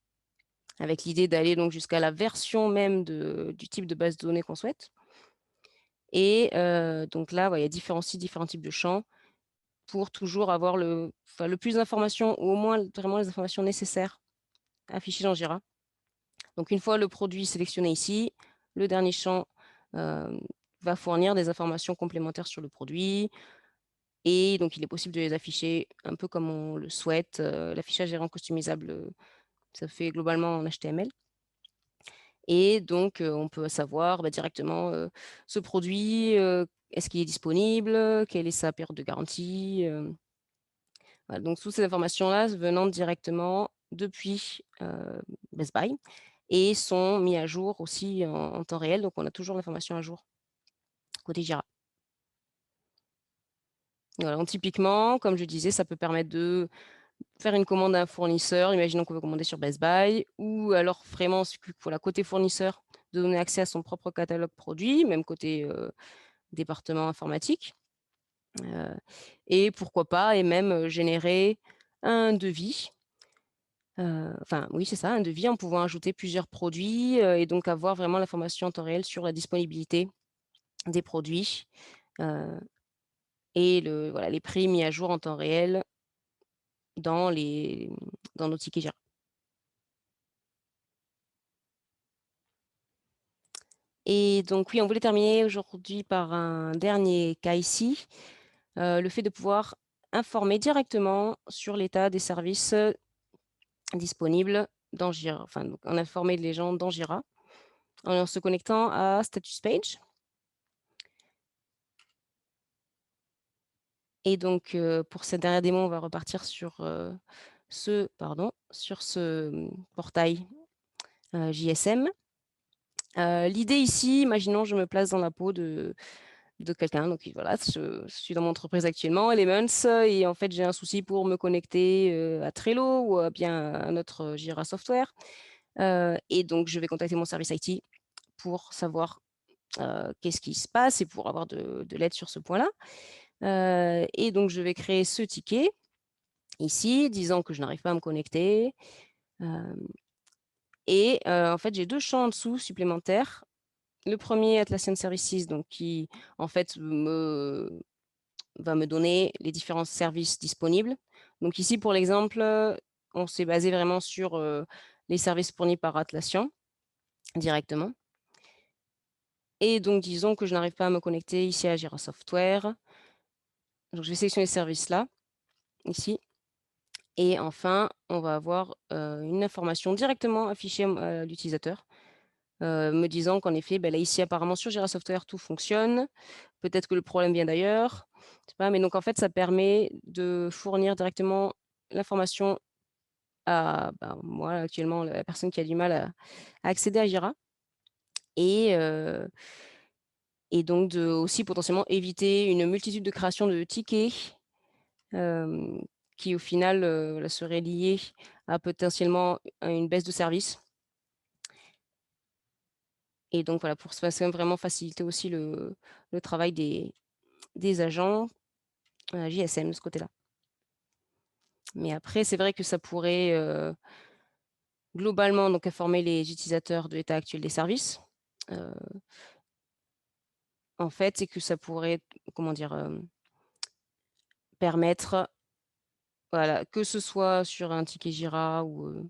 avec l'idée d'aller donc jusqu'à la version même du type de base de données qu'on souhaite. Et donc là, il y a différents sites, différents types de champs pour toujours avoir le plus d'informations, ou au moins vraiment les informations nécessaires affichées dans Jira. Donc une fois le produit sélectionné ici, le dernier champ va fournir des informations complémentaires sur le produit. Et donc il est possible de les afficher un peu comme on le souhaite. L'affichage est vraiment customisable, ça fait globalement en HTML. Et donc on peut savoir directement ce produit, est-ce qu'il est disponible, quelle est sa période de garantie. Voilà, donc toutes ces informations-là venant directement depuis Best Buy et sont mis à jour aussi en temps réel. Donc, on a toujours l'information à jour côté Jira. Voilà, donc, typiquement, comme je disais, ça peut permettre de faire une commande à un fournisseur. Imaginons qu'on veut commander sur Best Buy, ou alors vraiment, voilà, côté fournisseur, de donner accès à son propre catalogue produit, même côté département informatique. Et pourquoi pas, et même générer un devis. Enfin, oui, c'est ça, un devis en pouvant ajouter plusieurs produits et donc avoir vraiment l'information en temps réel sur la disponibilité des produits et voilà, les prix mis à jour en temps réel dans nos tickets Jira. Et donc, oui, on voulait terminer aujourd'hui par un dernier cas ici, le fait de pouvoir informer directement sur l'état des services disponibles dans Jira. Enfin, donc, on informer les gens dans Jira en se connectant à Status Page. Et donc, pour cette dernière démo, on va repartir sur ce portail JSM. L'idée ici, imaginons, je me place dans la peau de quelqu'un. Donc voilà, je suis dans mon entreprise actuellement, Elements, et en fait, j'ai un souci pour me connecter à Trello ou à bien à notre Jira Software. Et donc, je vais contacter mon service IT pour savoir qu'est-ce qui se passe et pour avoir de l'aide sur ce point-là. Et donc, je vais créer ce ticket ici, disant que je n'arrive pas à me connecter. Et en fait, j'ai 2 champs en dessous supplémentaires. Le premier, Atlassian Services, donc qui en fait va me donner les différents services disponibles. Donc ici, pour l'exemple, on s'est basé vraiment sur les services fournis par Atlassian directement. Et donc, disons que je n'arrive pas à me connecter ici à Jira Software. Donc, je vais sélectionner ce service-là, ici. Et enfin, on va avoir une information directement affichée à l'utilisateur, me disant qu'en effet, là, ici, apparemment, sur Jira Software, tout fonctionne. Peut-être que le problème vient d'ailleurs. Je sais pas, mais donc, en fait, ça permet de fournir directement l'information à moi, actuellement, la personne qui a du mal à accéder à Jira. Et, donc, de aussi potentiellement éviter une multitude de créations de tickets qui, au final, seraient liées à potentiellement une baisse de service. Et donc, voilà, pour vraiment faciliter aussi le travail des agents JSM de ce côté-là. Mais après, c'est vrai que ça pourrait globalement donc informer les utilisateurs de l'état actuel des services. En fait, c'est que ça pourrait, comment dire, permettre, voilà, que ce soit sur un ticket Jira ou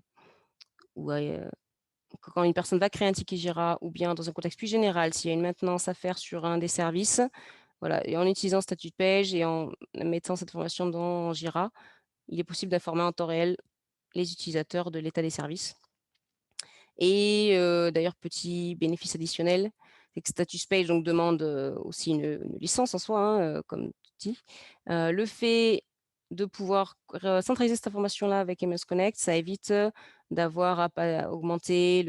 quand une personne va créer un ticket Jira, ou bien dans un contexte plus général, s'il y a une maintenance à faire sur un des services, voilà, et en utilisant statut de page et en mettant cette information dans Jira, il est possible d'informer en temps réel les utilisateurs de l'état des services. Et d'ailleurs, petit bénéfice additionnel, c'est que Status Page donc, demande aussi une licence en soi, hein, comme tu dis. Le fait de pouvoir centraliser cette information-là avec MS Connect, ça évite d'avoir à augmenter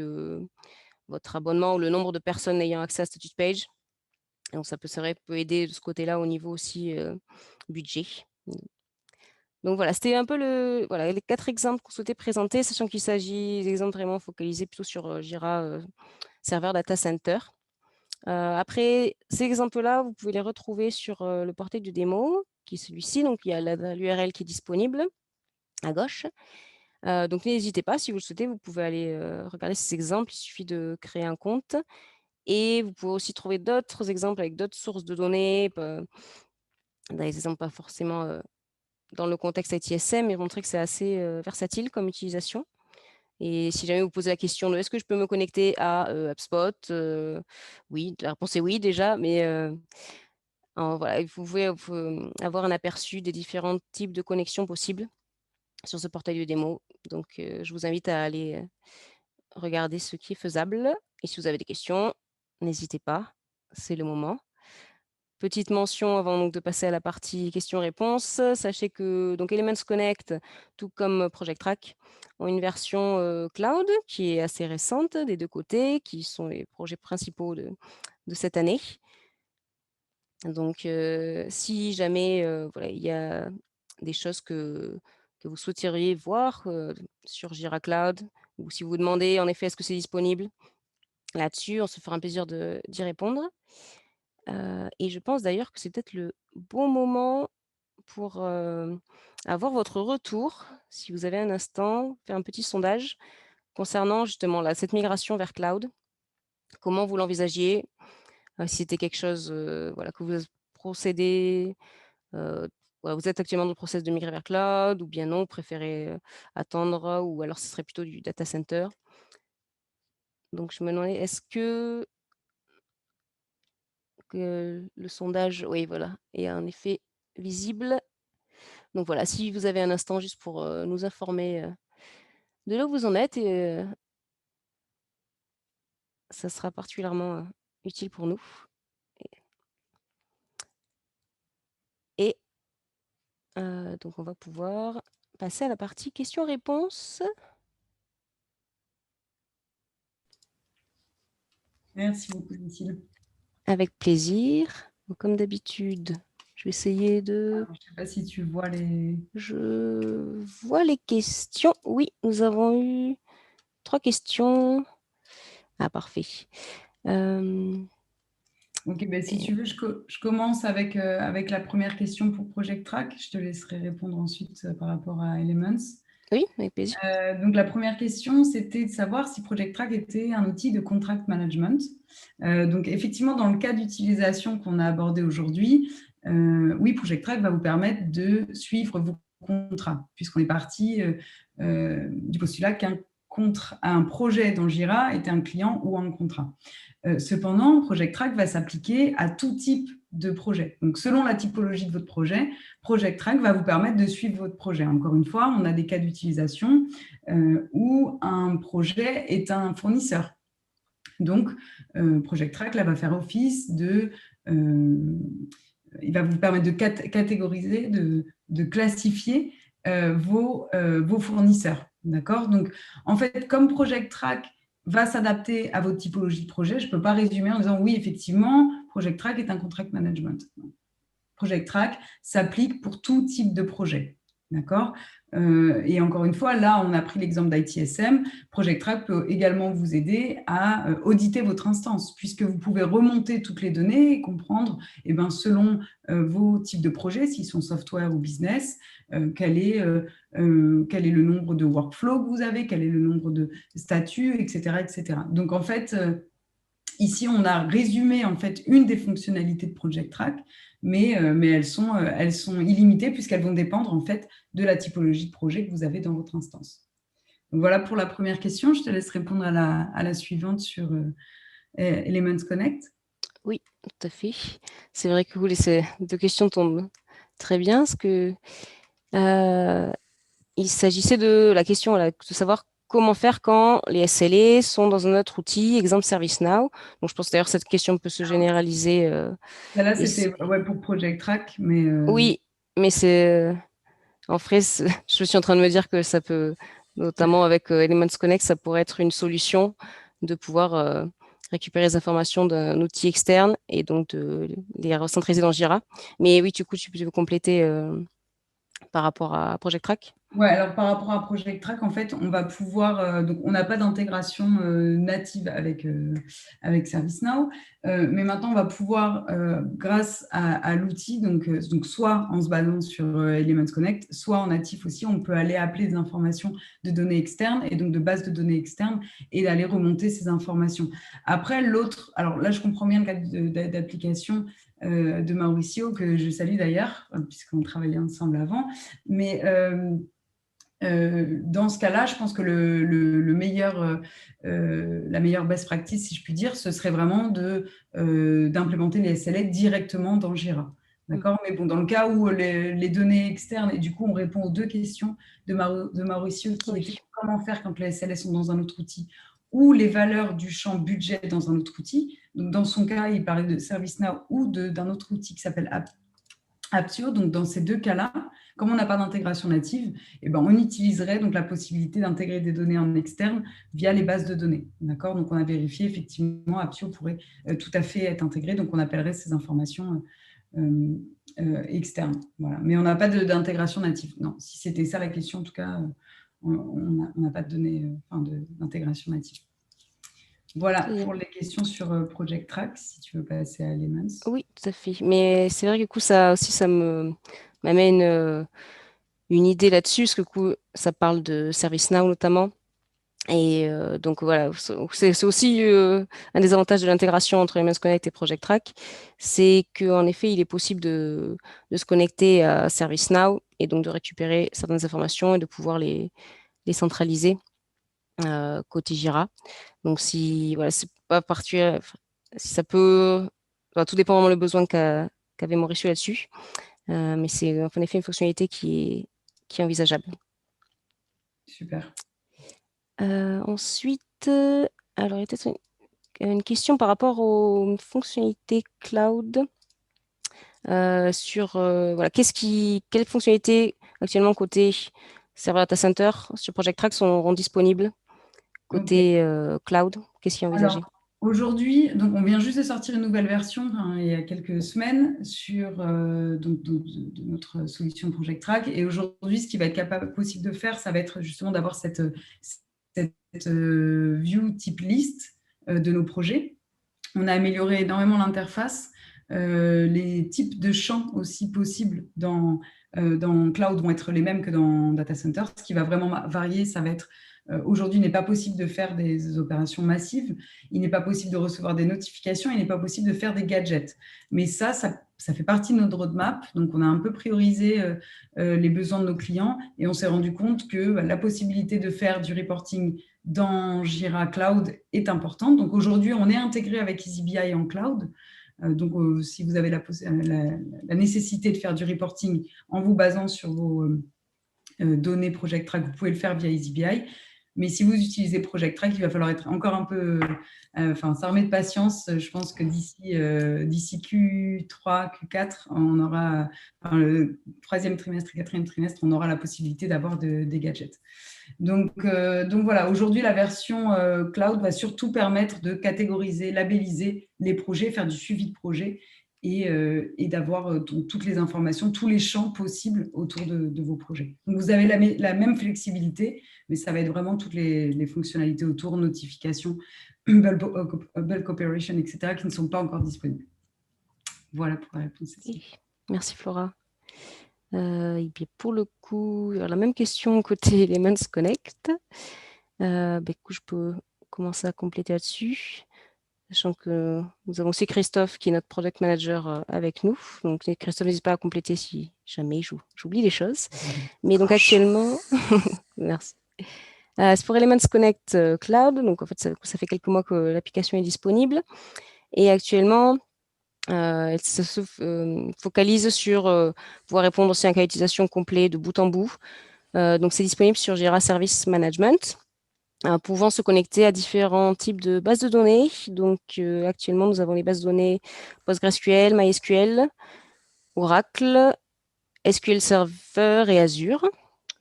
votre abonnement ou le nombre de personnes ayant accès à Status Page. Donc, ça peut aider de ce côté-là au niveau aussi budget. Donc voilà, c'était un peu les 4 exemples qu'on souhaitait présenter, sachant qu'il s'agit d'exemples vraiment focalisés plutôt sur Jira Server Data Center. Après, ces exemples-là, vous pouvez les retrouver sur le portail de démo, qui est celui-ci. Donc, il y a l'URL qui est disponible à gauche. Donc, n'hésitez pas, si vous le souhaitez, vous pouvez aller regarder ces exemples. Il suffit de créer un compte. Et vous pouvez aussi trouver d'autres exemples avec d'autres sources de données, des exemples pas forcément dans le contexte ITSM, mais montrer que c'est assez versatile comme utilisation. Et si jamais vous posez la question de est-ce que je peux me connecter à HubSpot, oui, la réponse est oui déjà, mais voilà, vous pouvez avoir un aperçu des différents types de connexions possibles sur ce portail de démo. Donc, je vous invite à aller regarder ce qui est faisable. Et si vous avez des questions, n'hésitez pas, c'est le moment. Petite mention avant donc, de passer à la partie questions-réponses. Sachez que donc, Elements Connect, tout comme Project Track, ont une version cloud qui est assez récente des deux côtés, qui sont les projets principaux de cette année. Donc, si jamais voilà, il y a des choses que vous souhaiteriez voir sur Jira Cloud, ou si vous vous demandez en effet est-ce que c'est disponible là-dessus, on se fera un plaisir d'y répondre. Et je pense d'ailleurs que c'est peut-être le bon moment pour avoir votre retour, si vous avez un instant, faire un petit sondage concernant justement cette migration vers cloud. Comment vous l'envisagiez? Si c'était quelque chose voilà, que vous procédez, voilà, vous êtes actuellement dans le process de migrer vers cloud ou bien non, vous préférez attendre ou alors ce serait plutôt du data center. Donc je me demandais, est-ce que le sondage, oui voilà, est en effet visible? Donc voilà, si vous avez un instant juste pour nous informer de là où vous en êtes, et ça sera particulièrement utile pour nous. Et donc on va pouvoir passer à la partie questions-réponses. Merci beaucoup, Cécile. Avec plaisir. Donc, comme d'habitude, je vais essayer de... Je ne sais pas si tu vois les... Je vois les questions. Oui, nous avons eu 3 questions. Ah, parfait. Ok, ben, si tu veux, je commence avec la première question pour Project Track. Je te laisserai répondre ensuite par rapport à Elements. Oui, avec plaisir. Donc, la première question, c'était de savoir si Project Track était un outil de contract management. Donc, effectivement, dans le cas d'utilisation qu'on a abordé aujourd'hui, oui, Project Track va vous permettre de suivre vos contrats, puisqu'on est parti du postulat un projet dans Jira est un client ou un contrat. Cependant, Project Track va s'appliquer à tout type de projet. Donc, selon la typologie de votre projet, Project Track va vous permettre de suivre votre projet. Encore une fois, on a des cas d'utilisation où un projet est un fournisseur. Donc, Project Track là, va faire office il va vous permettre de catégoriser, de classifier vos fournisseurs. D'accord? Donc, en fait, comme Project Track va s'adapter à votre typologie de projet, je ne peux pas résumer en disant oui, effectivement, Project Track est un contract management. Project Track s'applique pour tout type de projet. D'accord? Et encore une fois, là, on a pris l'exemple d'ITSM. Project Track peut également vous aider à auditer votre instance, puisque vous pouvez remonter toutes les données et comprendre, selon vos types de projets, s'ils sont software ou business, quel est le nombre de workflows que vous avez, quel est le nombre de statuts, etc., etc. Donc, en fait, ici, on a résumé en fait une des fonctionnalités de Project Track, mais elles sont illimitées puisqu'elles vont dépendre en fait de la typologie de projet que vous avez dans votre instance. Donc, voilà pour la première question. Je te laisse répondre à la suivante sur Elements Connect. Oui, tout à fait. C'est vrai que ces 2 questions tombent très bien, parce que il s'agissait de la question de savoir comment faire quand les SLA sont dans un autre outil, exemple ServiceNow. Donc, je pense d'ailleurs que cette question peut se généraliser. Là, Et c'était pour Project Track, mais oui, mais en vrai, je suis en train de me dire que ça peut, notamment avec Elements Connect, ça pourrait être une solution de pouvoir récupérer les informations d'un outil externe et donc de les recentraliser dans Jira. Mais oui, du coup, tu peux compléter par rapport à Project Track. ouais, alors par rapport à Project Track, en fait, on va pouvoir, donc on n'a pas d'intégration native avec ServiceNow, mais maintenant on va pouvoir, grâce à l'outil, donc soit en se basant sur Elements Connect, soit en natif aussi, on peut aller appeler des informations de données externes et donc de bases de données externes et d'aller remonter ces informations. Après, l'autre, alors là je comprends bien le cas d'application de Mauricio, que je salue d'ailleurs, puisqu'on travaillait ensemble avant, mais dans ce cas-là, je pense que le meilleur, la meilleure best practice, si je puis dire, ce serait vraiment d'implémenter les SLA directement dans Jira. D'accord. Mais bon, dans le cas où les données externes, et du coup, on répond aux deux questions de Mauricio, qui étaient comment faire quand les SLA sont dans un autre outil, ou les valeurs du champ budget dans un autre outil. Donc, dans son cas, il parlait de ServiceNow ou d'un autre outil qui s'appelle Apptio. Donc, dans ces deux cas-là, comme on n'a pas d'intégration native, eh ben, on utiliserait donc la possibilité d'intégrer des données en externe via les bases de données. D'accord. Donc, on a vérifié, effectivement, Apptio pourrait tout à fait être intégré. Donc, on appellerait ces informations externes. Voilà. Mais on n'a pas d'intégration native. Non, si c'était ça la question, en tout cas, on n'a pas de données, d'intégration native. Voilà pour les questions sur Project Track, si tu veux passer à Elements. Oui, tout à fait. Mais c'est vrai que du coup, ça aussi, ça m'amène une idée là-dessus, parce que du coup, ça parle de ServiceNow notamment. Et donc voilà, c'est aussi un des avantages de l'intégration entre Elements Connect et Project Track, c'est qu'en effet, il est possible de se connecter à ServiceNow et donc de récupérer certaines informations et de pouvoir les centraliser côté Jira. Donc si voilà, c'est pas particulier, si ça peut, enfin, tout dépend vraiment le besoin qu'avait Mauricio là-dessus, mais c'est en effet une fonctionnalité qui est envisageable. Super. Ensuite, alors il y a peut-être une question par rapport aux fonctionnalités cloud. Sur voilà, quelles fonctionnalités actuellement côté serveur data center sur Project Track seront disponibles côté cloud? Qu'est-ce qui est envisagé? Alors, aujourd'hui, donc on vient juste de sortir une nouvelle version il y a quelques semaines sur de notre solution Project Track. Et aujourd'hui, ce qui va être possible de faire, ça va être justement d'avoir cette view type list de nos projets. On a amélioré énormément l'interface. Les types de champs aussi possibles dans cloud vont être les mêmes que dans data center. Ce qui va vraiment varier, ça va être aujourd'hui, il n'est pas possible de faire des opérations massives, il n'est pas possible de recevoir des notifications, il n'est pas possible de faire des gadgets. Mais ça fait partie de notre roadmap. Donc, on a un peu priorisé les besoins de nos clients et on s'est rendu compte que la possibilité de faire du reporting dans Jira Cloud est importante. Donc, aujourd'hui, on est intégré avec EasyBI en cloud. Donc, si vous avez la nécessité de faire du reporting en vous basant sur vos données Project Track, vous pouvez le faire via EasyBI. Mais si vous utilisez Project Track, il va falloir être encore un peu, s'armer de patience. Je pense que d'ici Q3, Q4, on aura, le troisième trimestre et quatrième trimestre, on aura la possibilité d'avoir des gadgets. Donc voilà, aujourd'hui, la version cloud va surtout permettre de catégoriser, labelliser les projets, faire du suivi de projet et d'avoir toutes les informations, tous les champs possibles autour de vos projets. Donc, vous avez la même flexibilité, mais ça va être vraiment toutes les fonctionnalités autour, notifications, bulk operation, etc., qui ne sont pas encore disponibles. Voilà pour la réponse. Merci Flora. Et bien pour le coup, la même question côté Elements Connect. Écoute, je peux commencer à compléter là-dessus, sachant que nous avons aussi Christophe qui est notre product manager avec nous. Donc Christophe, n'hésite pas à compléter si jamais j'oublie les choses. Mais donc actuellement, merci. C'est pour Elements Connect Cloud. Donc en fait, ça fait quelques mois que l'application est disponible. Et actuellement, elle se focalise sur pouvoir répondre aussi à un cas d'utilisation complet de bout en bout. Donc, c'est disponible sur Jira Service Management. pouvant se connecter à différents types de bases de données. Donc, actuellement, nous avons les bases de données PostgreSQL, MySQL, Oracle, SQL Server et Azure.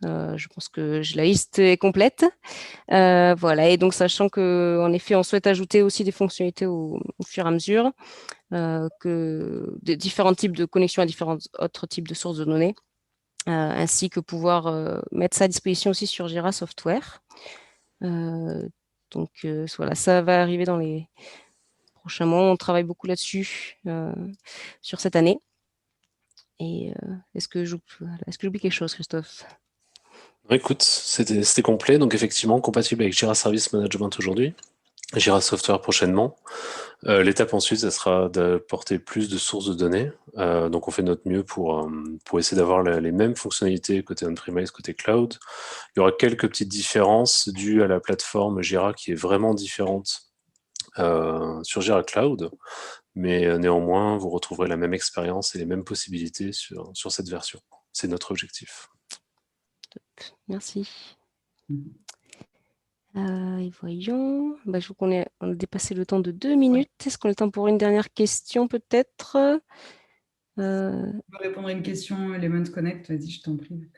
Je pense que la liste est complète. Voilà, et donc sachant qu'en effet, on souhaite ajouter aussi des fonctionnalités au fur et à mesure, que de différents types de connexions à différents autres types de sources de données, ainsi que pouvoir mettre ça à disposition aussi sur Jira Software. Donc voilà, ça va arriver dans les prochains mois. On travaille beaucoup là-dessus sur cette année. Et est-ce que j'oublie quelque chose, Christophe? Écoute, c'était complet, donc effectivement compatible avec Jira Service Management aujourd'hui, Jira Software prochainement. L'étape ensuite, ça sera d'apporter plus de sources de données. Donc on fait notre mieux pour essayer d'avoir les mêmes fonctionnalités côté on-premise, côté cloud. Il y aura quelques petites différences dues à la plateforme Jira qui est vraiment différente sur Jira Cloud, mais néanmoins, vous retrouverez la même expérience et les mêmes possibilités sur cette version. C'est notre objectif. Merci. Et voyons, je vois on a dépassé le temps de 2 minutes. Est-ce qu'on a le temps pour une dernière question peut-être? Je peux répondre à une question, Elements Connect, vas-y, je t'en prie.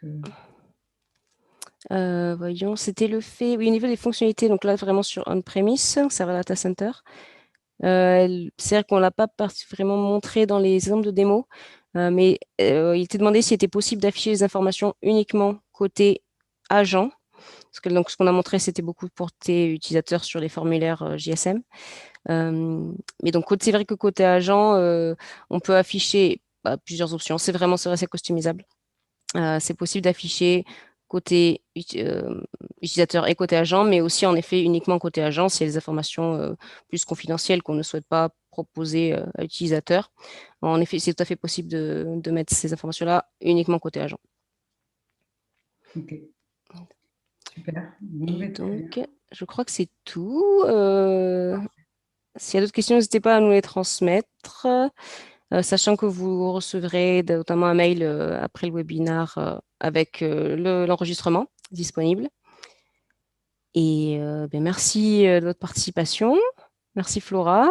Voyons, c'était le fait, oui, au niveau des fonctionnalités, donc là vraiment sur on-premise, server data center. C'est-à-dire qu'on ne l'a pas vraiment montré dans les exemples de démo, mais il était demandé s'il était possible d'afficher les informations uniquement côté agent. Parce que donc, ce qu'on a montré, c'était beaucoup côté utilisateur sur les formulaires JSM. Mais donc, c'est vrai que côté agent, on peut afficher plusieurs options. C'est assez customisable. C'est possible d'afficher côté utilisateur et côté agent, mais aussi en effet uniquement côté agent s'il y a des informations plus confidentielles qu'on ne souhaite pas proposer à l'utilisateur. En effet, c'est tout à fait possible de mettre ces informations-là uniquement côté agent. Ok. Super. Et donc, je crois que c'est tout. S'il y a d'autres questions, n'hésitez pas à nous les transmettre. Sachant que vous recevrez notamment un mail après le webinaire avec l'enregistrement disponible. Et merci de votre participation. Merci Flora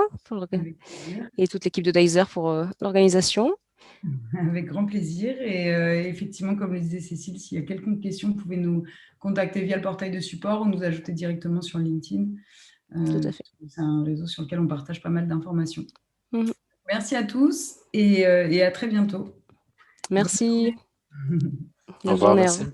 et toute l'équipe de Dizer pour l'organisation. Avec grand plaisir. Et effectivement, comme le disait Cécile, s'il y a quelconque question, vous pouvez nous contacter via le portail de support ou nous ajouter directement sur LinkedIn. Tout à fait. C'est un réseau sur lequel on partage pas mal d'informations. Mmh. Merci à tous et à très bientôt. Merci. Au revoir, merci.